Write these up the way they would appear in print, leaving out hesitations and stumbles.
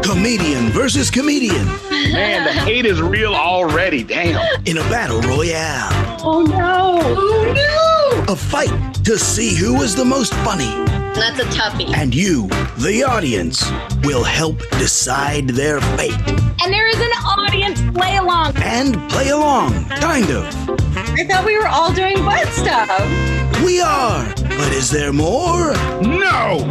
Comedian versus comedian. Man, the hate is real already, damn. In a battle royale. Oh no! Oh no! A fight to see who is the most funny. That's a toughie. And you, the audience, will help decide their fate. And there is an audience play along. And play along, kind of. I thought we were all doing butt stuff. We are, but is there more? No!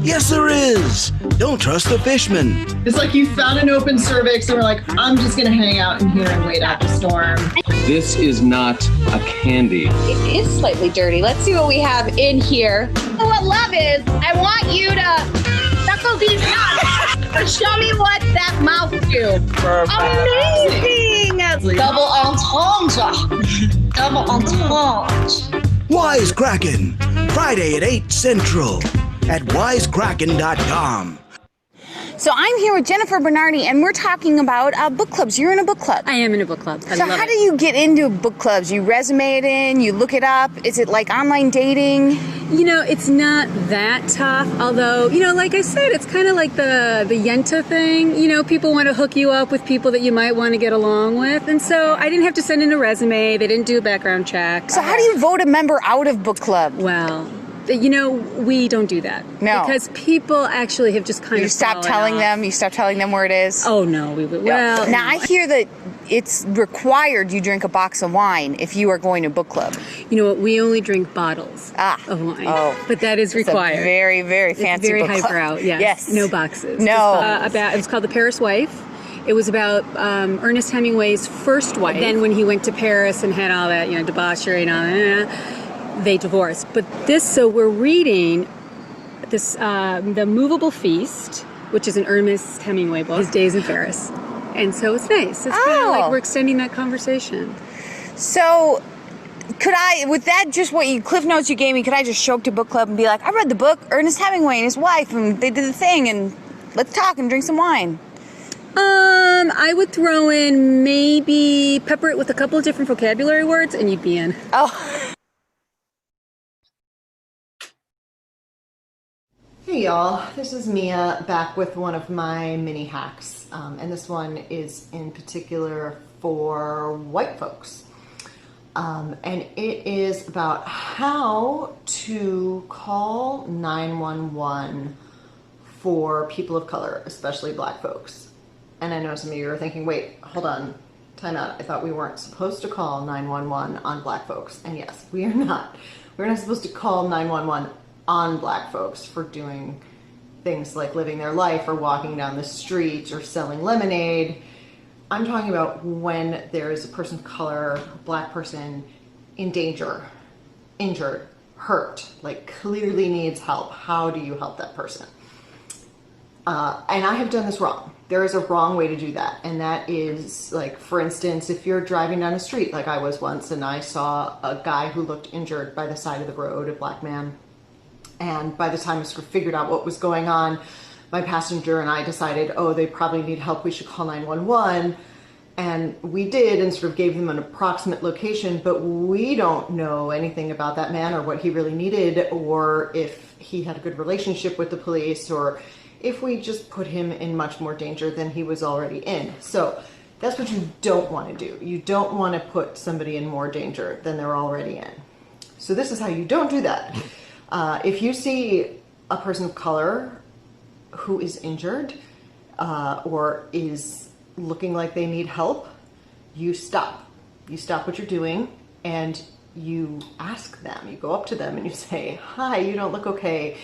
Yes, there is. Don't trust the fishman. It's like you found an open cervix and we're like, I'm just gonna hang out in here and wait out the storm. This is not a candy. It is slightly dirty. Let's see what we have in here. What love is, I want you to suckle these nuts. Show me what that mouth do. Amazing! Double entendre. Double entendre. Wisecrackin, Friday at 8 Central at wisecrackin.com. So I'm here with Jennifer Bernardi, and we're talking about book clubs. You're in a book club. I am in a book club. So how do you get into book clubs? You resume it in, you look it up. Is it like online dating? You know, it's not that tough. Although, you know, like I said, it's kind of like the Yenta thing. You know, people want to hook you up with people that you might want to get along with. And so I didn't have to send in a resume. They didn't do a background check. So how do you vote a member out of book club? Well, you know, we don't do that. No. Because people actually have just kind of You stop telling them where it is? Oh, no. Well, now, I hear that it's required you drink a box of wine if you are going to book club. You know what? We only drink bottles of wine. Oh. But that is required. It's a very, very fancy very book club. highbrow, yes. No boxes. No. It was called The Paris Wife. It was about Ernest Hemingway's first wife. Then when he went to Paris and had all that, you know, debauchery and all that, they divorced. But so we're reading this, The Movable Feast, which is an Ernest Hemingway book, His Days in Paris. And so it's nice. It's kind of like we're extending that conversation. So could I, with that, just what you, cliff notes you gave me, could I just show up to book club and be like, I read the book, Ernest Hemingway and his wife, and they did the thing, and let's talk and drink some wine? I would throw in maybe pepper it with a couple of different vocabulary words and you'd be in. Oh. Hey y'all, this is Mia back with one of my mini hacks, and this one is in particular for white folks, and it is about how to call 911 for people of color, especially black folks. And I know some of you are thinking, wait, hold on, time out, I thought we weren't supposed to call 911 on black folks. And yes, we are not. We're not supposed to call 911 on black folks for doing things like living their life or walking down the street or selling lemonade. I'm talking about when there is a person of color, a black person in danger, injured, hurt, like clearly needs help. How do you help that person? And I have done this wrong. There is a wrong way to do that. And that is, like, for instance, if you're driving down a street like I was once and I saw a guy who looked injured by the side of the road, a black man. And by the time I sort of figured out what was going on, my passenger and I decided, oh, they probably need help, we should call 911. And we did, and sort of gave them an approximate location, but we don't know anything about that man or what he really needed, or if he had a good relationship with the police, or if we just put him in much more danger than he was already in. So that's what you don't want to do. You don't want to put somebody in more danger than they're already in. So this is how you don't do that. If you see a person of color who is injured or is looking like they need help, you stop. You stop what you're doing and you ask them. You go up to them and you say, hi, you don't look okay.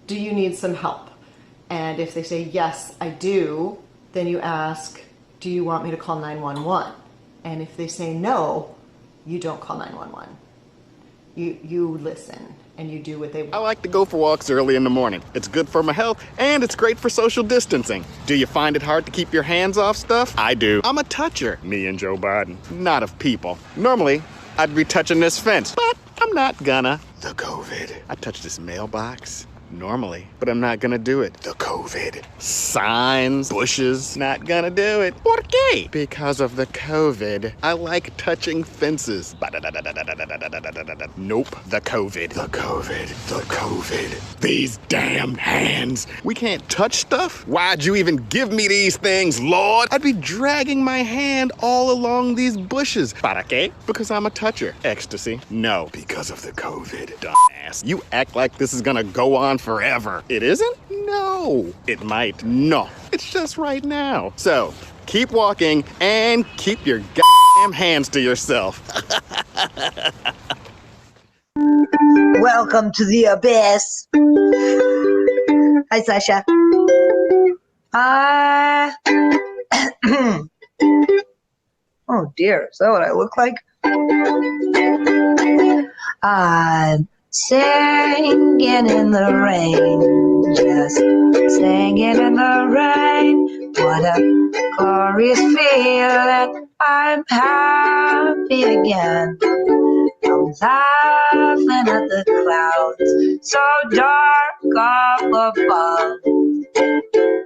Do you need some help? And if they say, yes, I do, then you ask, do you want me to call 911? And if they say no, you don't call 911. You listen and you do what they want. I like to go for walks early in the morning. It's good for my health and it's great for social distancing. Do you find it hard to keep your hands off stuff? I do. I'm a toucher, me and Joe Biden, not of people. Normally, I'd be touching this fence, but I'm not gonna. The COVID. I touched this mailbox. normally, but I'm not gonna do it. The COVID. Signs, bushes, not gonna do it. ¿Por qué? Because of the COVID. I like touching fences. Nope, the COVID. The COVID. The COVID. These damn hands. We can't touch stuff? Why'd you even give me these things, Lord? I'd be dragging my hand all along these bushes. ¿Para qué? Because I'm a toucher. Ecstasy? No, because of the COVID, dumbass. You act like this is gonna go on forever. It isn't? No. It might. No. It's just right now. So, keep walking and keep your goddamn hands to yourself. Welcome to the abyss. Hi, Sasha. Oh dear, is that what I look like? I'm singing in the rain, just singing in the rain. What a glorious feeling, I'm happy again. I'm laughing at the clouds, so dark up above.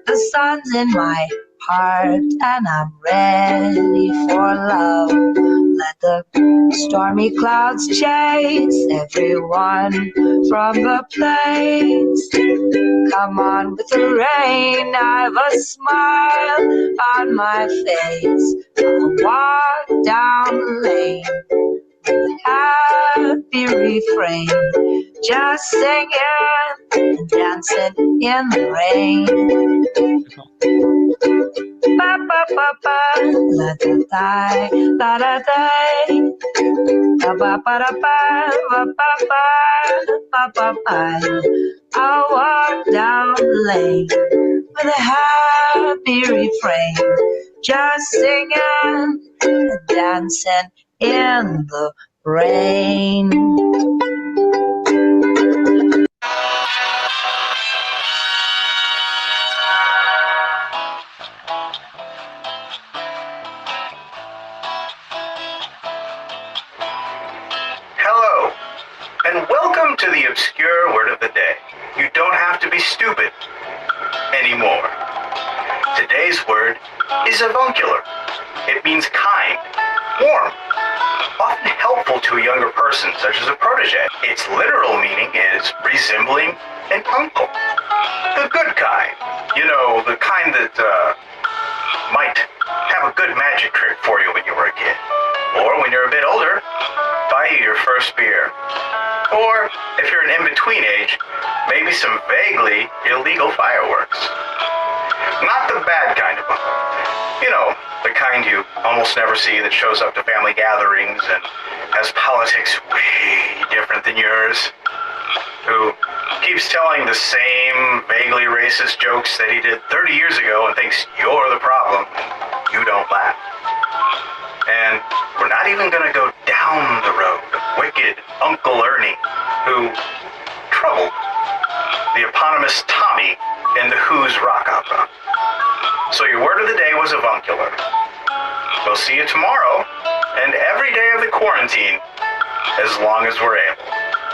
The sun's in my heart and I'm ready for love. Let the stormy clouds chase everyone from the place. Come on with the rain, I've a smile on my face. I'll walk down the lane with a happy refrain, just singing and dancing in the rain. Ba ba ba ba, la da da, la da da, ba ba ba da ba, ba ba ba, ba ba ba. I'll walk down the lane with a happy refrain, just singing and dancing in the rain. Hello, and welcome to the obscure word of the day. You don't have to be stupid anymore. Today's word is avuncular. It means kind, warm, often helpful to a younger person, such as a protege. Its literal meaning is resembling an uncle. The good kind. You know, the kind that might have a good magic trick for you when you were a kid. Or when you're a bit older, buy you your first beer. Or, if you're an in-between age, maybe some vaguely illegal fireworks. Not the bad kind of uncle. You know, the kind you almost never see that shows up to family gatherings and has politics way different than yours. Who keeps telling the same vaguely racist jokes that he did 30 years ago and thinks you're the problem. You don't laugh. And we're not even going to go down the road of wicked Uncle Ernie, who troubled the eponymous Tommy in the Who's rock opera. So your word of the day was avuncular. We'll see you tomorrow and every day of the quarantine, as long as we're able.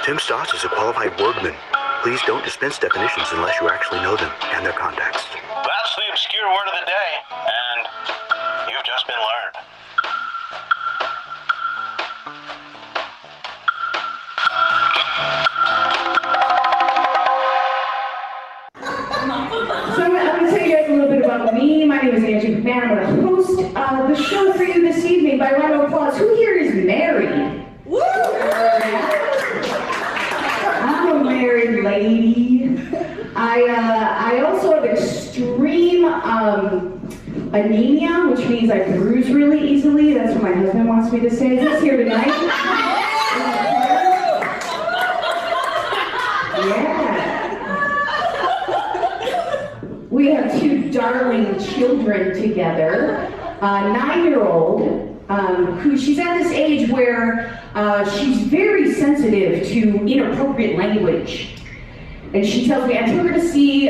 Tim Stotts is a qualified wordman. Please don't dispense definitions unless you actually know them and their context. That's the obscure word of the day, and you've just been learned. So I'm going to tell you guys a little bit about me. My name is Angie McMahon. I'm going to host the show for you this evening by round of applause. Who here is married? Woo! I'm a married lady. I also have extreme anemia, which means I bruise really easily. That's what my husband wants me to say. He's here tonight. Yeah. We have two darling children together. A 9-year-old, who she's at this age where she's very sensitive to inappropriate language. And she tells me, I took her to see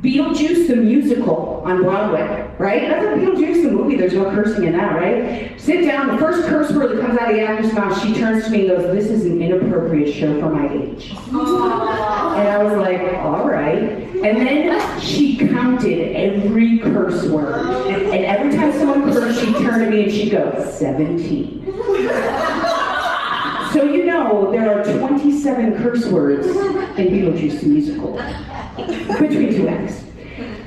Beetlejuice the musical on Broadway, right? That's like Beetlejuice the movie, there's no cursing in that, right? Sit down, the first curse word that comes out of the actor's mouth, she turns to me and goes, "This is an inappropriate show for my age." And I was like, all right. And then she counted every curse word. And every time someone cursed, she'd turn to me and she'd go, 17. So you know there are 27 curse words in Beetlejuice the musical, between two acts.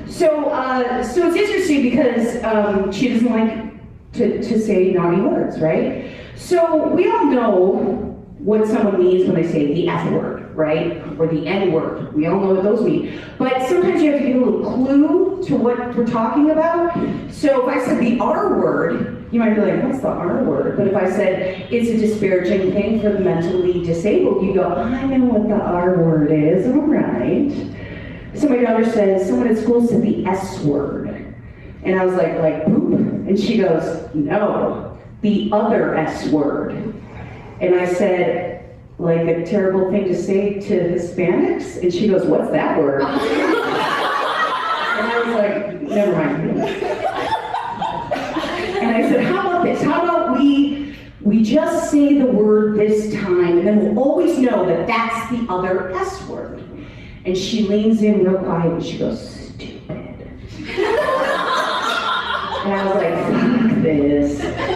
So it's interesting because she doesn't like to say naughty words, right? So we all know what someone means when they say the F word, right? Or the N word. We all know what those mean. But sometimes you have to give a little clue to what we're talking about. So if I said the R word, you might be like, what's the R word? But if I said it's a disparaging thing for the mentally disabled, you go, I know what the R word is, all right. So my daughter says, someone at school said the S word. And I was like poop? And she goes, no, the other S word. And I said, like a terrible thing to say to Hispanics? And she goes, what's that word? And I was like, never mind. And I said, how about this? How about we just say the word this time, and then we'll always know that that's the other S word. And she leans in real quiet and she goes, stupid. And I was like, fuck this.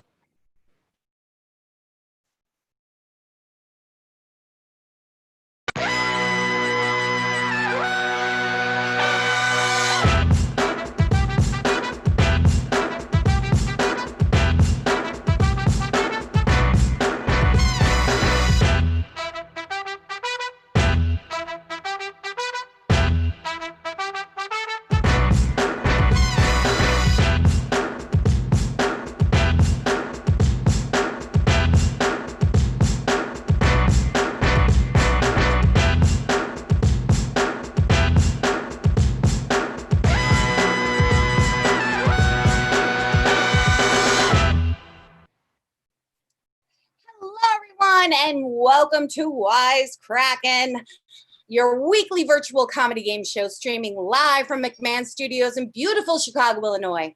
And welcome to Wisecrackin, your weekly virtual comedy game show streaming live from McMahon Studios in beautiful Chicago, Illinois.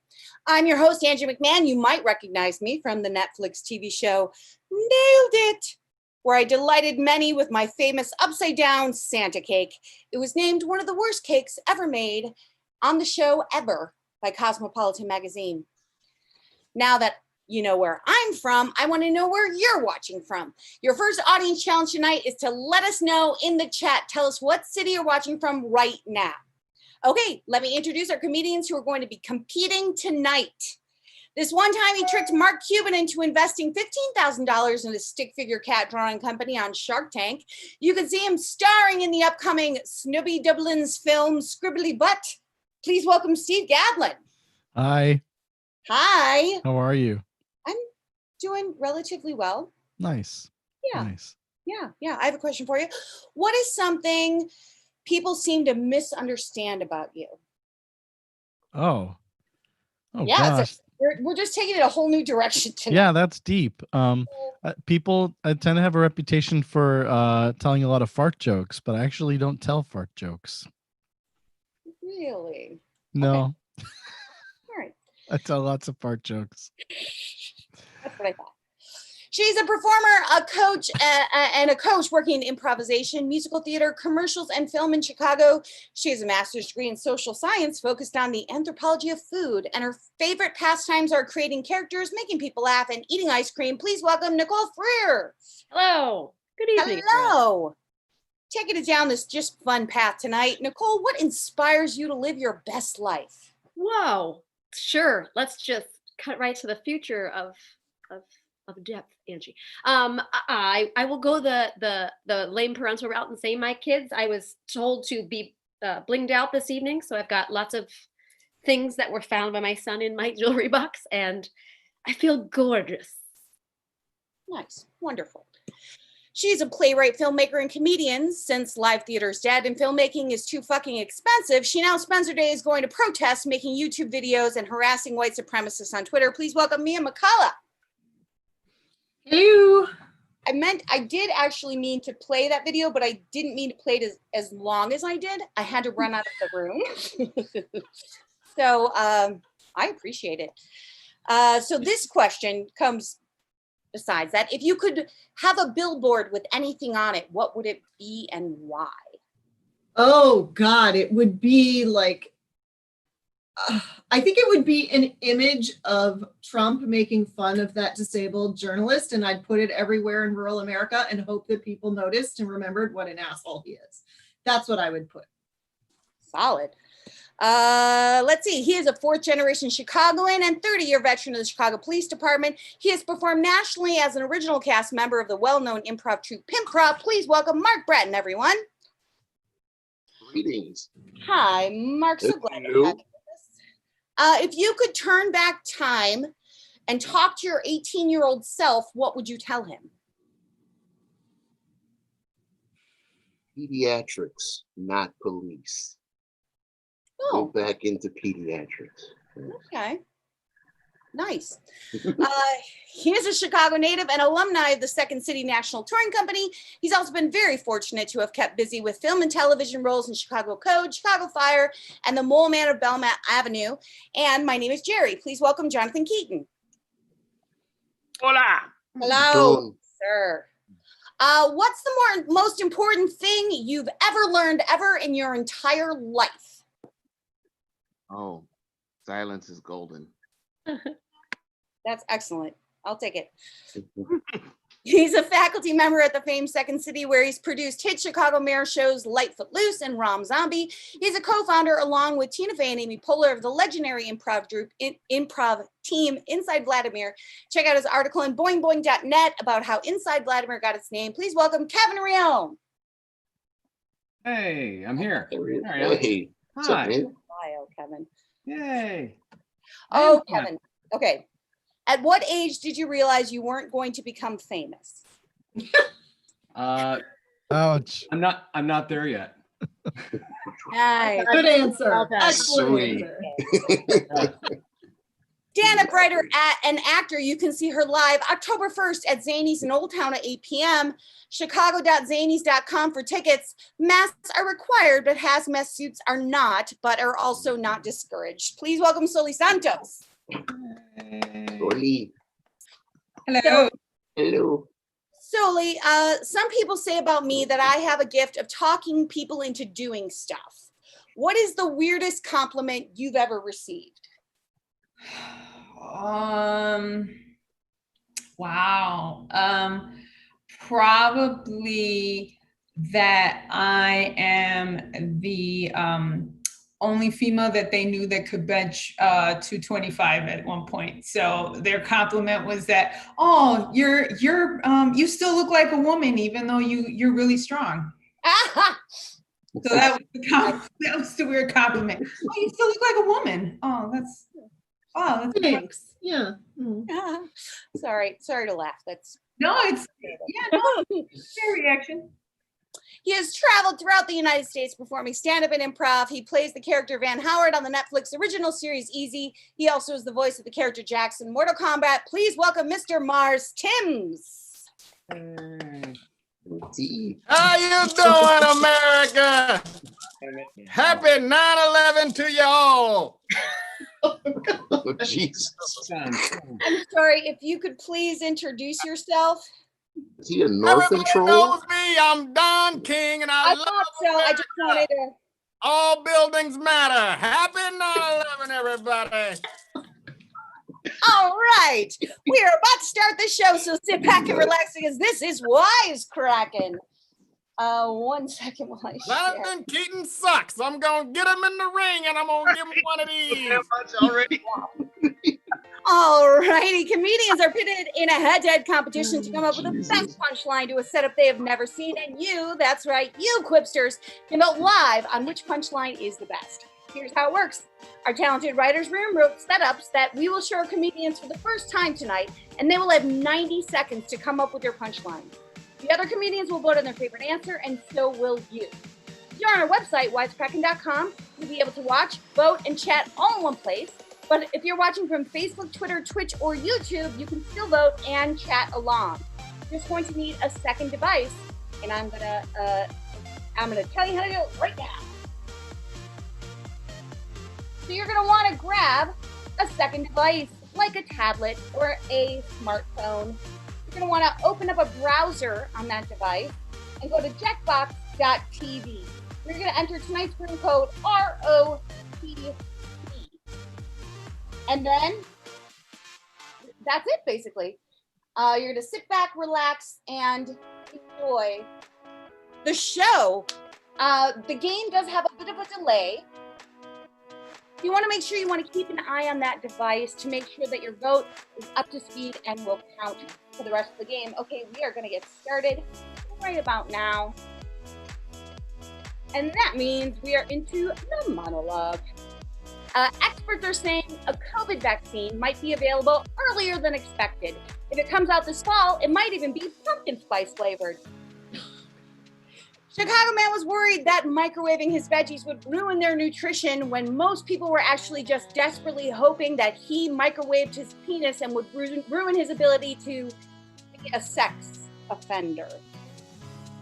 I'm your host, Angie McMahon. You might recognize me from the Netflix TV show Nailed It, where I delighted many with my famous upside-down Santa cake. It was named one of the worst cakes ever made on the show ever by Cosmopolitan magazine. Now that you know where I'm from, I want to know where you're watching from. Your first audience challenge tonight is to let us know in the chat. Tell us what city you're watching from right now. Okay, let me introduce our comedians who are going to be competing tonight. This one time he tricked Mark Cuban into investing $15,000 in a stick figure cat drawing company on Shark Tank. You can see him starring in the upcoming Snooby Dublin's film Scribbly Butt. Please welcome Steve Gadlin. Hi. Hi. How are you? I'm doing relatively well. Nice. Yeah. Nice. Yeah. I have a question for you. What is something people seem to misunderstand about you? Oh yeah, gosh. So we're just taking it a whole new direction tonight. Yeah, that's deep. People tend to have a reputation for telling a lot of fart jokes, but I actually don't tell fart jokes. Really? No. Okay. All right. I tell lots of fart jokes. That's what I thought. She's a performer, a coach, and a coach working in improvisation, musical theater, commercials, and film in Chicago. She has a master's degree in social science focused on the anthropology of food, and her favorite pastimes are creating characters, making people laugh, and eating ice cream. Please welcome Nicole Freer. Hello. Good evening. Hello. Taking it down this just fun path tonight. Nicole, what inspires you to live your best life? Whoa. Sure. Let's just cut right to the future of depth, Angie. I will go the lame parental route and say my kids. I was told to be blinged out this evening, so I've got lots of things that were found by my son in my jewelry box, and I feel gorgeous. Nice, wonderful. She's a playwright, filmmaker, and comedian. Since live theater is dead and filmmaking is too fucking expensive, she now spends her days going to protest, making YouTube videos, and harassing white supremacists on Twitter. Please welcome Mia McCullough. Hello. I did actually mean to play that video, but I didn't mean to play it as long as I did. I had to run out of the room. So I appreciate it. So this question comes besides that. If you could have a billboard with anything on it, what would it be and why? Oh God, it would be like, I think it would be an image of Trump making fun of that disabled journalist, and I'd put it everywhere in rural America and hope that people noticed and remembered what an asshole he is. That's what I would put. Solid. Let's see. He is a 4th generation Chicagoan and 30-year veteran of the Chicago Police Department. He has performed nationally as an original cast member of the well-known improv troupe Pimpprov. Please welcome Mark Bratton, everyone. Greetings. Hi, Mark. So glad to have you with us. If you could turn back time and talk to your 18-year-old self, what would you tell him? Pediatrics, not police. Oh. Go back into pediatrics. Okay. Nice. He is a Chicago native and alumni of the Second City National Touring Company. He's also been very fortunate to have kept busy with film and television roles in Chicago Code, Chicago Fire, and The Mole Man of Belmont Avenue. And my name is Jerry. Please welcome Jonathan Keaton. Hola. Hello, sir. What's the most important thing you've ever learned ever in your entire life? Oh, silence is golden. That's excellent. I'll take it. He's a faculty member at the famed Second City, where he's produced hit Chicago mayor shows Lightfoot Loose and Rom Zombie. He's a co-founder, along with Tina Fey and Amy Poehler, of the legendary improv group improv team Inside Vladimir. Check out his article in boingboing.net about how Inside Vladimir got its name. Please welcome Kevin Rione. Hey, I'm here. Hey. Hi. Bio, Kevin. Yay. Oh, Kevin. Okay. At what age did you realize you weren't going to become famous? Ouch. I'm not there yet. Nice. Good answer. Excellent Sweet. answer. Stand-up writer and actor. You can see her live October 1st at Zanies in Old Town at 8 p.m. Chicago.zanies.com for tickets. Masks are required, but hazmat suits are not, but are also not discouraged. Please welcome Soli Santos. Soli. Hello. Hello. Soli, some people say about me that I have a gift of talking people into doing stuff. What is the weirdest compliment you've ever received? Wow. Probably that I am the only female that they knew that could bench 225 at one point. So their compliment was that, oh, you still look like a woman, even though you're really strong. So that was the weird compliment. Oh, you still look like a woman. Oh, that's thanks. Yeah. Sorry to laugh. That's it's fair reaction. He has traveled throughout the United States performing stand-up and improv. He plays the character Van Howard on the Netflix original series Easy. He also is the voice of the character Jax in Mortal Kombat. Please welcome Mr. Mars Timms. How you doing, America? Happy 9/11 to y'all. Oh, Jesus. I'm sorry, if you could please introduce yourself. Is he a Northern troll? knows me. I'm Don King, and I love thought so. I just wanted to. All buildings matter. Happy 9/11, everybody. All right, we are about to start the show, so sit back and relax because this is Wisecrackin. 1 second while I share. Jonathan Keaton sucks. I'm gonna get him in the ring, and I'm gonna give him one of these. Already. All righty, comedians are pitted in a head-to-head competition to come up with the best punchline to a setup they have never seen, and you, that's right, you quipsters, can vote live on which punchline is the best. Here's how it works. Our talented writer's room wrote setups that we will show our comedians for the first time tonight, and they will have 90 seconds to come up with their punchline. The other comedians will vote on their favorite answer, and so will you. If you're on our website, wisecrackin.com, you'll be able to watch, vote, and chat all in one place. But if you're watching from Facebook, Twitter, Twitch, or YouTube, you can still vote and chat along. just going to need a second device, and I'm gonna tell you how to do it right now. So you're gonna want to grab a second device, like a tablet or a smartphone. You're gonna want to open up a browser on that device and go to jackbox.tv. You're gonna enter tonight's room code ROTC, and then that's it basically. You're gonna sit back, relax, and enjoy the show. The game does have a bit of a delay. You want to make sure you want to keep an eye on that device to make sure that your vote is up to speed and will count for the rest of the game. Okay, we are going to get started right about now. And that means we are into the monologue. Experts are saying a COVID vaccine might be available earlier than expected. If it comes out this fall, it might even be pumpkin spice flavored. Chicago man was worried that microwaving his veggies would ruin their nutrition when most people were actually just desperately hoping that he microwaved his penis and would ruin his ability to be a sex offender.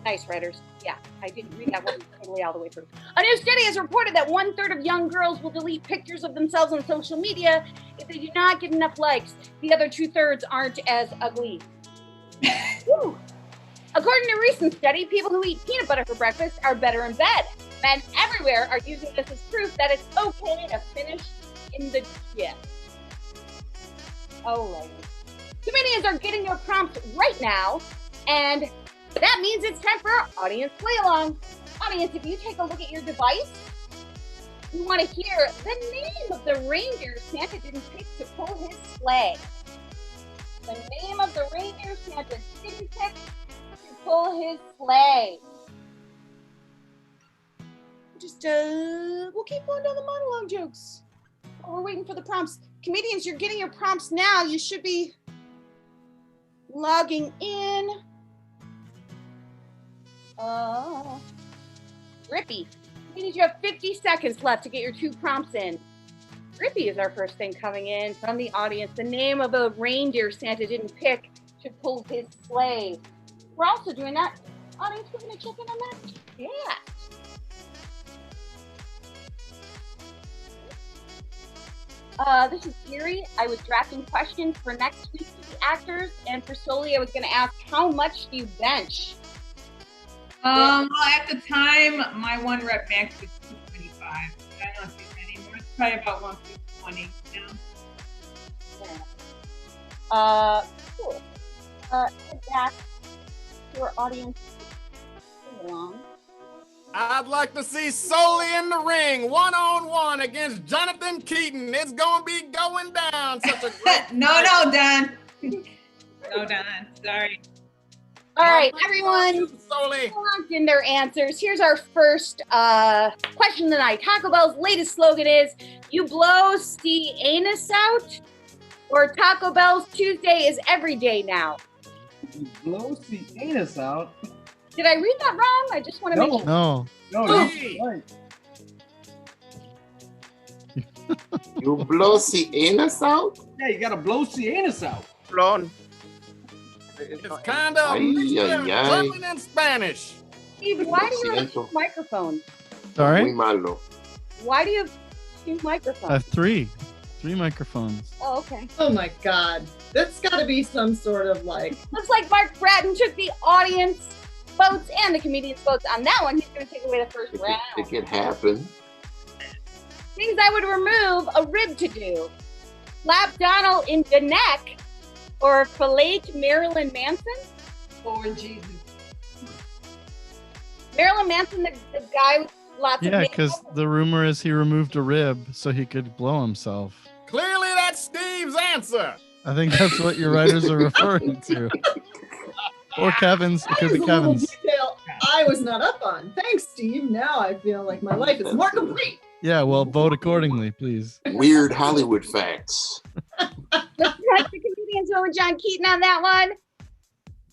Nice, writers. Yeah, I didn't read that one totally all the way through. A new study has reported that 1/3 of young girls will delete pictures of themselves on social media if they do not get enough likes. The other 2/3 aren't as ugly. Woo. According to a recent study, people who eat peanut butter for breakfast are better in bed. Men everywhere are using this as proof that it's okay to finish in the gym. Alrighty. Comedians are getting their prompts right now, and that means it's time for our audience play along. Audience, if you take a look at your device, you want to hear the name of the reindeer Santa didn't pick to pull his sleigh. The name of the reindeer Santa didn't pick to pull his sleigh. We'll keep going down the monologue jokes. Oh, we're waiting for the prompts. Comedians, you're getting your prompts now. You should be logging in. Rippy. Comedians, you have 50 seconds left to get your 2 prompts in. Rippy is our first thing coming in from the audience. The name of a reindeer Santa didn't pick to pull his sleigh. We're also doing that. Audience, we're gonna check in on that. Yeah. This is Erie. I was drafting questions for next week for the actors, and for Soli, I was going to ask, how much do you bench? Well, at the time, my one rep max was 225. I don't do that anymore. It's probably about 120 now. Cool. Head back to our audience. Along. I'd like to see Soli in the ring, 1-on-1 against Jonathan Keaton. It's gonna be going down. Such a great No, Don. No, Don. Sorry. All right, everyone. Locked in their answers. Here's our first question of the night. Taco Bell's latest slogan is, "You blow the anus out," or Taco Bell's Tuesday is every day now. You blow the anus out. Did I read that wrong? I just want to make sure. No. Right. You blow the anus out? Yeah, you gotta blow the anus out. Blown. It's kind of German and Spanish. Steve, why do you have 2 microphones? Sorry? Why do you have 2 microphones? I have 3 microphones. Oh, okay. Oh my God. That's gotta be some sort of like. Looks like Mark Bratton took the audience votes and the comedian's votes on that one. He's going to take away the first round. It can happen. Things I would remove a rib to do. Slap Donald in the neck, or fillet Marilyn Manson? Oh, Jesus. Marilyn Manson, the guy with lots of Yeah, because the rumor is he removed a rib so he could blow himself. Clearly, that's Steve's answer. I think that's what your writers are referring to. Or Kevin's. It could be Kevin's. Detail I was not up on. Thanks, Steve. Now I feel like my life is more complete. Yeah, well, vote accordingly, please. Weird Hollywood facts. Looks like the comedians went with John Keaton on that one.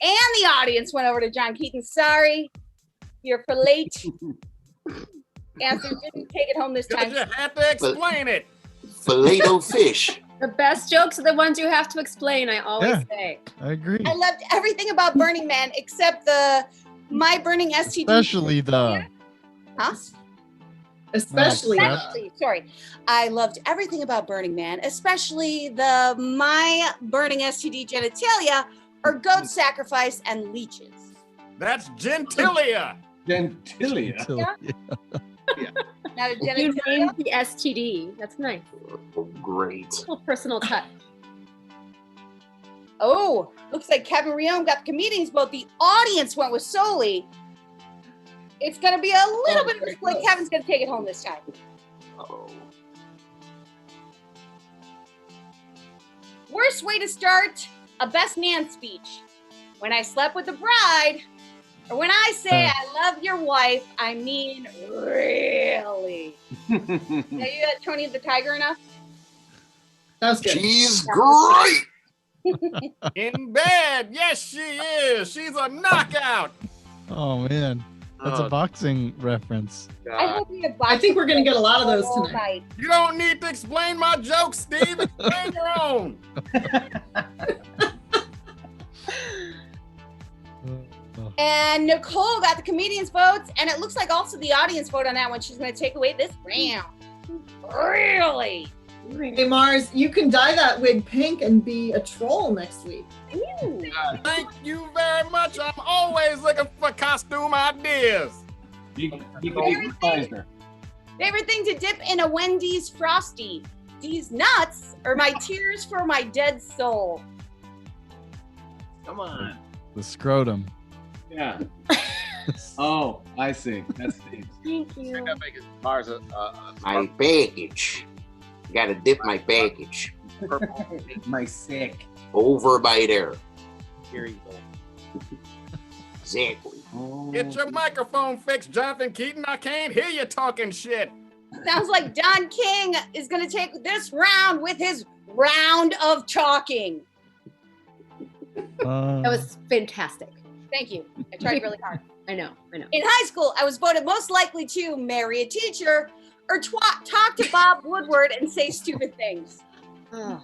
And the audience went over to John Keaton. Sorry, you're for late. Answer didn't take it home this time. You had to explain it. Filet-o fish. The best jokes are the ones you have to explain, I always say. I agree. I loved everything about Burning Man except my burning STD. Especially the. Huh? Especially. Sorry. I loved everything about Burning Man, especially my burning STD genitalia or goat sacrifice and leeches. That's gentilia. Gentilia. Not a You genitalia. named the STD. That's nice. Oh, great. A little personal touch. Oh, looks like Kevin Rione got the comedians vote. The audience went with Soli. It's going to be a little bit of a split. Kevin's going to take it home this time. Oh. Worst way to start a best man speech. When I slept with the bride, or when I say I love your wife, I mean really. Now you got Tony the Tiger enough? That was good. She's great. In bed. Yes, she is. She's a knockout. Oh man, that's a boxing reference. I hope we have I think we're going to get a lot of those all tonight. night. You don't need to explain my jokes, Steve. Explain your own. And Nicole got the comedians' votes, and it looks like also the audience vote on that one. She's going to take away this round. Really? Hey, Mars, you can dye that wig pink and be a troll next week. Thank you very much. I'm always looking for costume ideas. You can utilize her. Favorite thing to dip in a Wendy's Frosty? These nuts are my tears for my dead soul. Come on. The scrotum. Yeah. Oh, I see. That's Steve. Thank you. My baggage. Gotta dip my baggage. My sick. Over by there. Here you go. Exactly. Get your microphone fixed, Jonathan Keaton. I can't hear you talking shit. Sounds like Don King is going to take this round with his round of talking. That was fantastic. Thank you. I tried really hard. I know. In high school, I was voted most likely to marry a teacher or talk to Bob Woodward and say stupid things. Oh.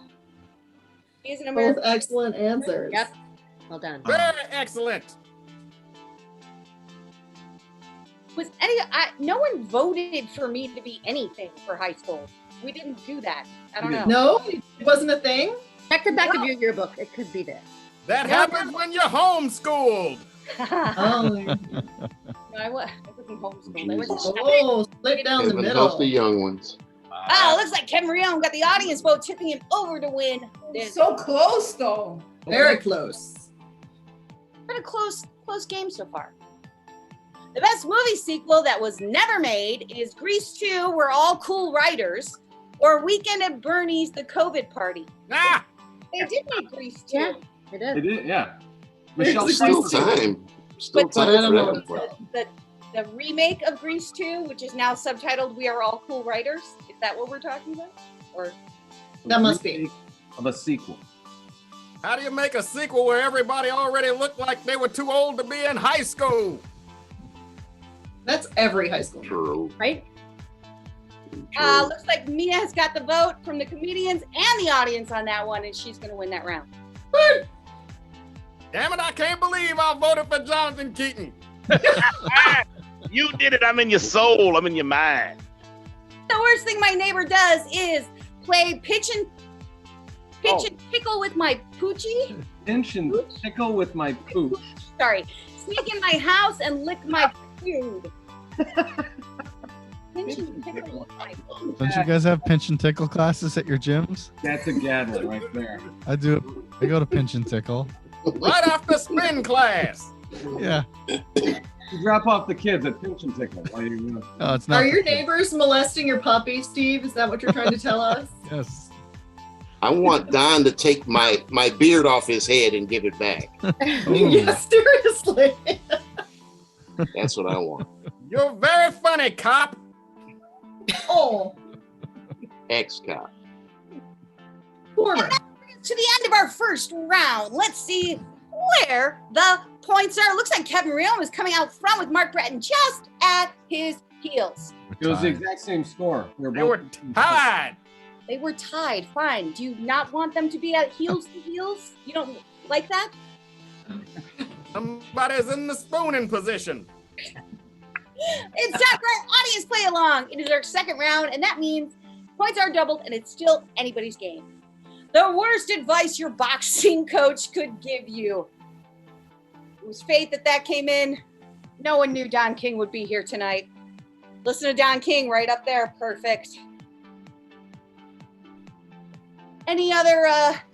He's an Both American. excellent answers. Yep. Well done. Very excellent. No one voted for me to be anything for high school. We didn't do that. I don't know. No, it wasn't a thing. Check the back of your yearbook. It could be there. That happens when you're homeschooled. Oh, I wasn't homeschooled. I went to split down the Heaven middle. help the young ones. Oh, looks like Kevin Rione got the audience vote, tipping him over to win. So close, though. Very close. Been a close game so far. The best movie sequel that was never made is Grease 2, We're All Cool Writers, or Weekend at Bernie's, The COVID Party. Ah! They did make Grease 2. Yeah, it is. It is, yeah. Michelle Still Pfeiffer. time. Still But time for that. The remake of Grease 2, which is now subtitled We Are All Cool Writers, is that what we're talking about? Or That must be. Of a sequel. How do you make a sequel where everybody already looked like they were too old to be in high school? That's every high school. True. Right? looks like Mia has got the vote from the comedians and the audience on that one, and she's going to win that round. Damn it, I can't believe I voted for Jonathan Keaton. You did it. I'm in your soul. I'm in your mind. The worst thing my neighbor does is play pitch and tickle with my poochie. Pinch and tickle with my pooch. Sorry. Sneak in my house and lick my food. Pinch and tickle with my food. Don't you guys have pinch and tickle classes at your gyms? That's a gavel right there. I do. I go to pinch and tickle. Right after spin class. Yeah. You drop off the kids at pinch and tickle. While you, Oh, it's not. Are your neighbors molesting your puppy, Steve? Is that what you're trying to tell us? Yes. I want Don to take my beard off his head and give it back. Yeah, seriously. That's what I want. You're very funny, cop. Oh. Ex-cop. Former. To the end of our first round. Let's see where the points are. Looks like Kevin Rione is coming out front with Mark Bratton just at his heels. it was the exact same score. They were tied. They were tied. Fine. Do you not want them to be at heels to heels? You don't like that? Somebody's in the spooning position. It's time for our audience play along. It is our second round, and that means points are doubled, and it's still anybody's game. The worst advice your boxing coach could give you. It was fate that came in. No one knew Don King would be here tonight. Listen to Don King right up there. Perfect. Any other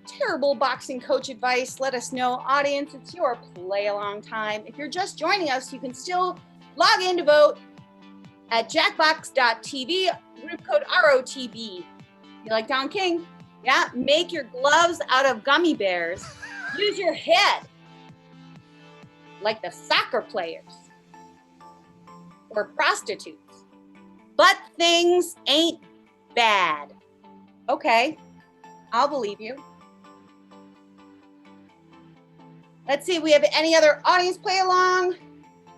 terrible boxing coach advice? Let us know. Audience, it's your play along time. If you're just joining us, you can still log in to vote at jackbox.tv, group code ROTB. You like Don King? Yeah, make your gloves out of gummy bears. Use your head like the soccer players or prostitutes. But things ain't bad. Okay, I'll believe you. Let's see, we have any other audience play along? How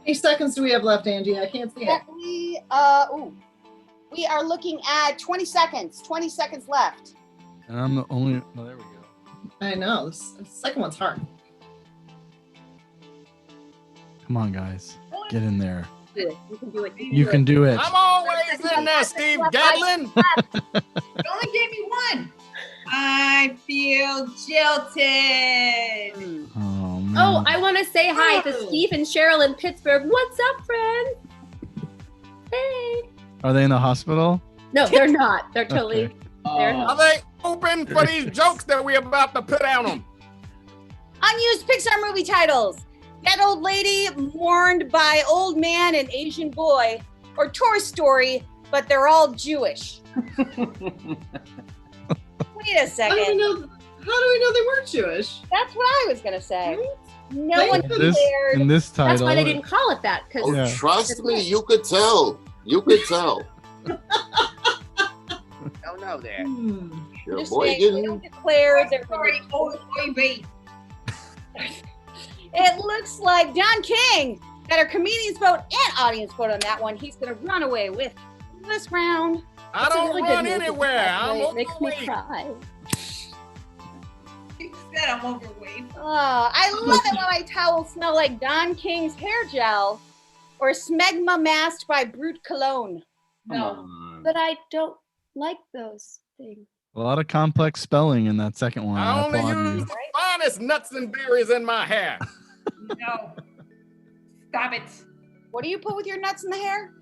many seconds do we have left, Angie? I can't see it. We are looking at 20 seconds. 20 seconds left. And I'm the only. Oh, there we go. I know. The second one's hard. Come on, guys. Get in there. You can do it. You can do it. I'm always in there, Steve Gatlin. You only gave me one. I feel jilted. Oh, man. Oh, I want to say hi to Steve and Cheryl in Pittsburgh. What's up, friend? Hey. Are they in the hospital? No, they're not. They're totally. Okay. They're Are they open for these jokes that we're about to put out on? Unused Pixar movie titles. That Old Lady Mourned by Old Man and Asian Boy, or Toy Story, but they're all Jewish. Wait a second. How do we know they weren't Jewish? That's what I was going to say. No Wait, one In declared. this title. That's why they didn't call it that. Oh, Yeah. trust me, you could tell. You could tell. Don't know that. Your Just boy saying, getting we don't declare their Wait. It looks like Don King got our comedians vote and audience vote on that one. He's going to run away with this round. I don't run anywhere. I'm Makes me overweight. cry. He said I'm overweight. I love it when my towels smell like Don King's hair gel or smegma masked by Brute Cologne. No. But I don't like those things. A lot of complex spelling in that second one. I I only applaud use you. the finest nuts and berries in my hair. No. Stop it. What do you put with your nuts in the hair?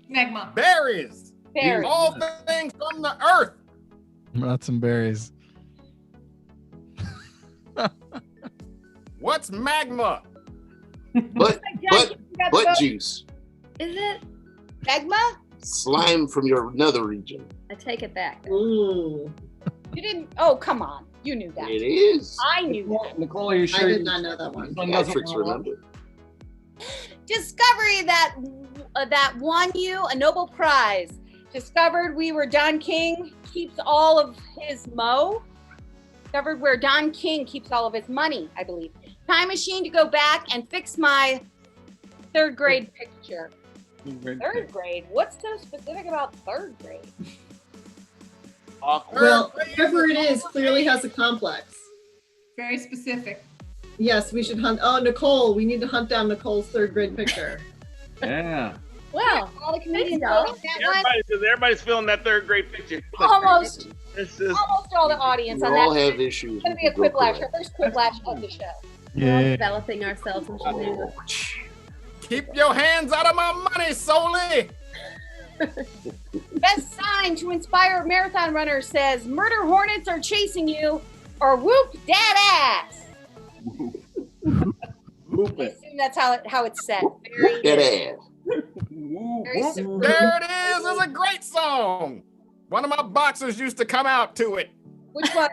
Magma. Berries. Berries. All things from the earth. Nuts and berries. What's magma? Butt juice. Is it? Magma? Slime from your nether region. I take it back. Ooh. You didn't. Oh, come on. You knew that. It is. I knew that. Nicole, are you sure? I did not know that one. Patrick's remember. Discovery that won you a Nobel Prize. Discovered we were Don King keeps all of his Discovered where Don King keeps all of his money, I believe. Time machine to go back and fix my third grade picture. Third grade? What's so specific about third grade? Well, whoever it is clearly has a complex. Very specific. Yes, we should hunt. Oh, Nicole, we need to hunt down Nicole's third grade picture. Yeah. Well, all the comedians voted that one. Everybody's feeling that third grade picture. Almost Almost all the audience We on all that. have issues. It's going to be a quiplash, our first quiplash of the show. We're all Yeah. developing ourselves into new. Keep your hands out of my money, Soli. Best sign to inspire marathon runners says, "Murder hornets are chasing you," or "Whoop dad ass." Whoop I it. assume that's how it's said. Whoop that ass. Very simple. There it is. It's a great song. One of my boxers used to come out to it. Which one?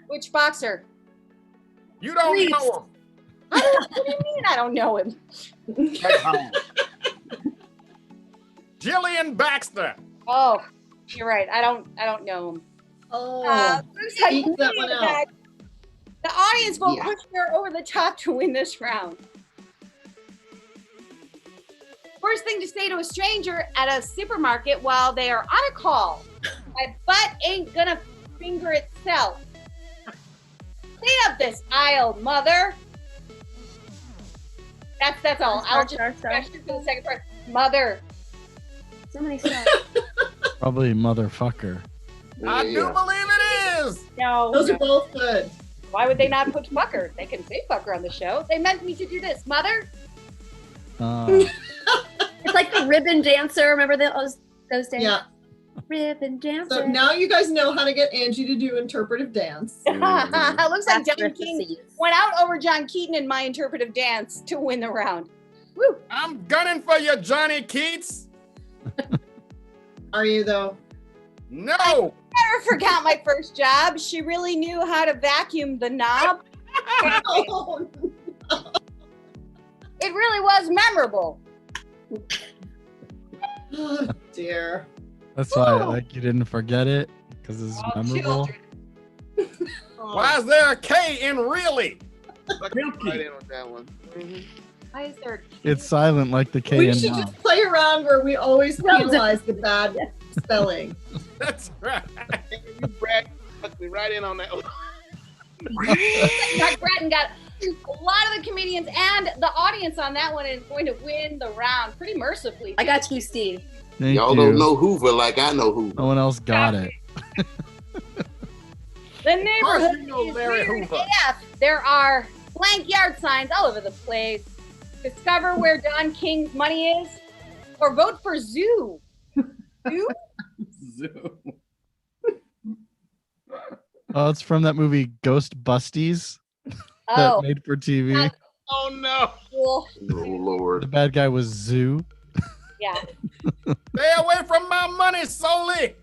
Which boxer? You don't Reeves. know him. What do you mean I don't know him? Jillian Baxter. Oh, you're right. I don't know him. Oh, Bruce, how you eat that one doing, out. guys? The audience vote pushed her over the top to win this round. We're worst thing to say to a stranger at a supermarket while they are on a call? My butt ain't gonna finger itself. Clean up this aisle, mother. That's all. I'll just question for the second part. Mother. Somebody said. Probably motherfucker. I do believe it is. No. Those are both good. Why would they not put fucker? They can say fucker on the show. They meant me to do this. Mother? It's like the ribbon dancer. Remember those days? Yeah. Ribbon dancer. So now you guys know how to get Angie to do interpretive dance. It looks like John Keaton went out over John Keaton in my interpretive dance to win the round. Woo! I'm gunning for you, Johnny Keats. Are you though? No. I never forgot my first job. She really knew how to vacuum the knob. Oh, no. It really was memorable. Oh, dear. That's why like you didn't forget it because it's memorable. Why is there a K in really? Right in on that one. Why is there? It's silent like the K We in should mom. just play around where we always penalize the bad spelling. That's right. You Brad fucked me right in on that one. Mark Bratton got a lot of the comedians and the audience on that one is going to win the round pretty mercifully. I got you, Steve. Thank Y'all you. don't know Hoover like I know Hoover. No one else got it. The neighborhood you know is Larry weird Hoover. AF. There are blank yard signs all over the place. Discover where Don King's money is, or vote for Zoo. Zoo? Zoo. Oh, it's from that movie Ghost Busties Oh, that made for TV. Oh no. cool. Oh Lord. The bad guy was Zoo. Yeah. Stay away from my money, Soli.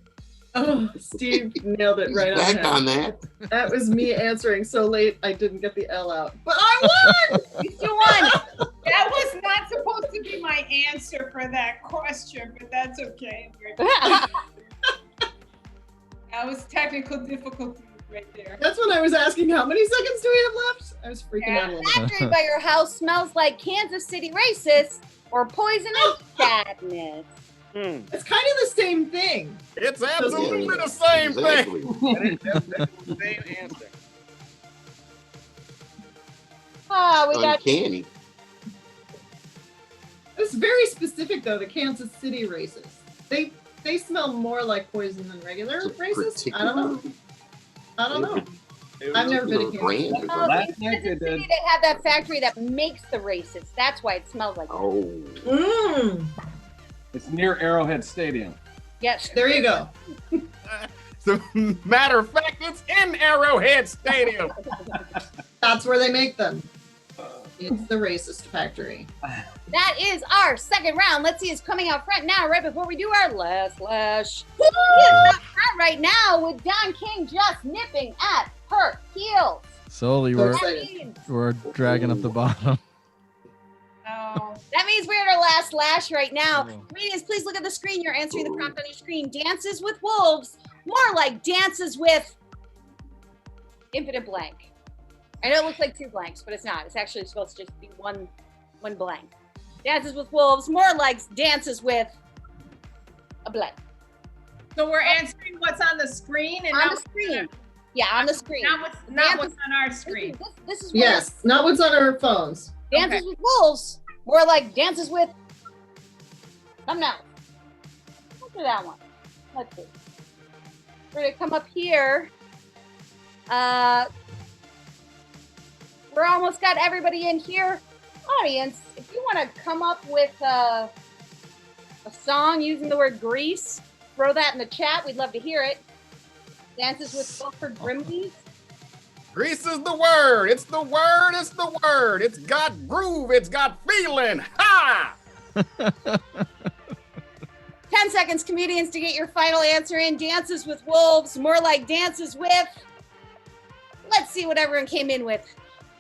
Oh, Steve nailed it right Back on on head. that. That was me answering so late I didn't get the L out. But I won! You won. That was not supposed to be my answer for that question, but that's okay. That was technical difficulty right there. That's when I was asking how many seconds do we have left? I was freaking out a little. Factory by your house smells like Kansas City racist or poisonous sadness. It's kind of the same thing. It's absolutely the same Exactly. thing. That's the same answer. Oh, we got Uncanny. It's very specific though, the Kansas City races. They smell more like poison than regular races. I don't know. I don't know. I've never been to Kansas. Oh, Last it's night they Kansas City did. that had that factory that makes the races. That's why it smells like that. Oh. It's near Arrowhead Stadium. Yes. There you go. As a matter of fact, it's in Arrowhead Stadium. That's where they make them. It's the racist factory. That is our second round. Let's see who's coming out front now, right before we do our last lash. He is out front right now with Don King just nipping at her heels. Slowly, we're dragging up the bottom. Oh. That means we're at our last lash right now. Comedians, please look at the screen. You're answering the prompt on your screen. Dances with wolves. More like dances with infinite blank. I know it looks like two blanks, but it's not. It's actually supposed to just be one blank. Dances with wolves. More like dances with a blank. So we're answering what's on the screen and On not the screen. Yeah, on the screen. not what's on our screen. This is Yes, not what's on our phones. Dances with wolves. More like dances with something else. Let's do that one. Let's see. We're gonna come up here. We're almost got everybody in here. Audience, if you want to come up with a song using the word grease, throw that in the chat. We'd love to hear it. Dances with Wilford Brimley. Grease is the word. It's the word. It's the word. It's got groove. It's got feeling. Ha! 10 seconds, comedians, to get your final answer in. Dances with wolves, more like dances with. Let's see what everyone came in with.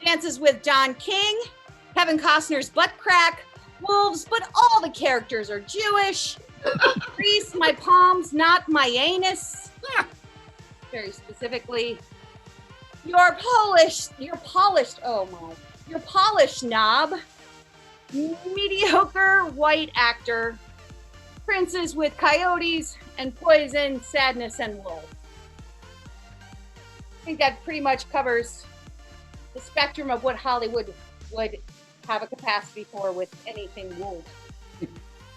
Dances with Don King, Kevin Costner's butt crack, wolves, but all the characters are Jewish. Grease, my palms, not my anus. Very specifically. Your polished knob. mediocre white actor, princes with coyotes and poison, sadness, and wolves. I think that pretty much covers the spectrum of what Hollywood would have a capacity for with anything wolf.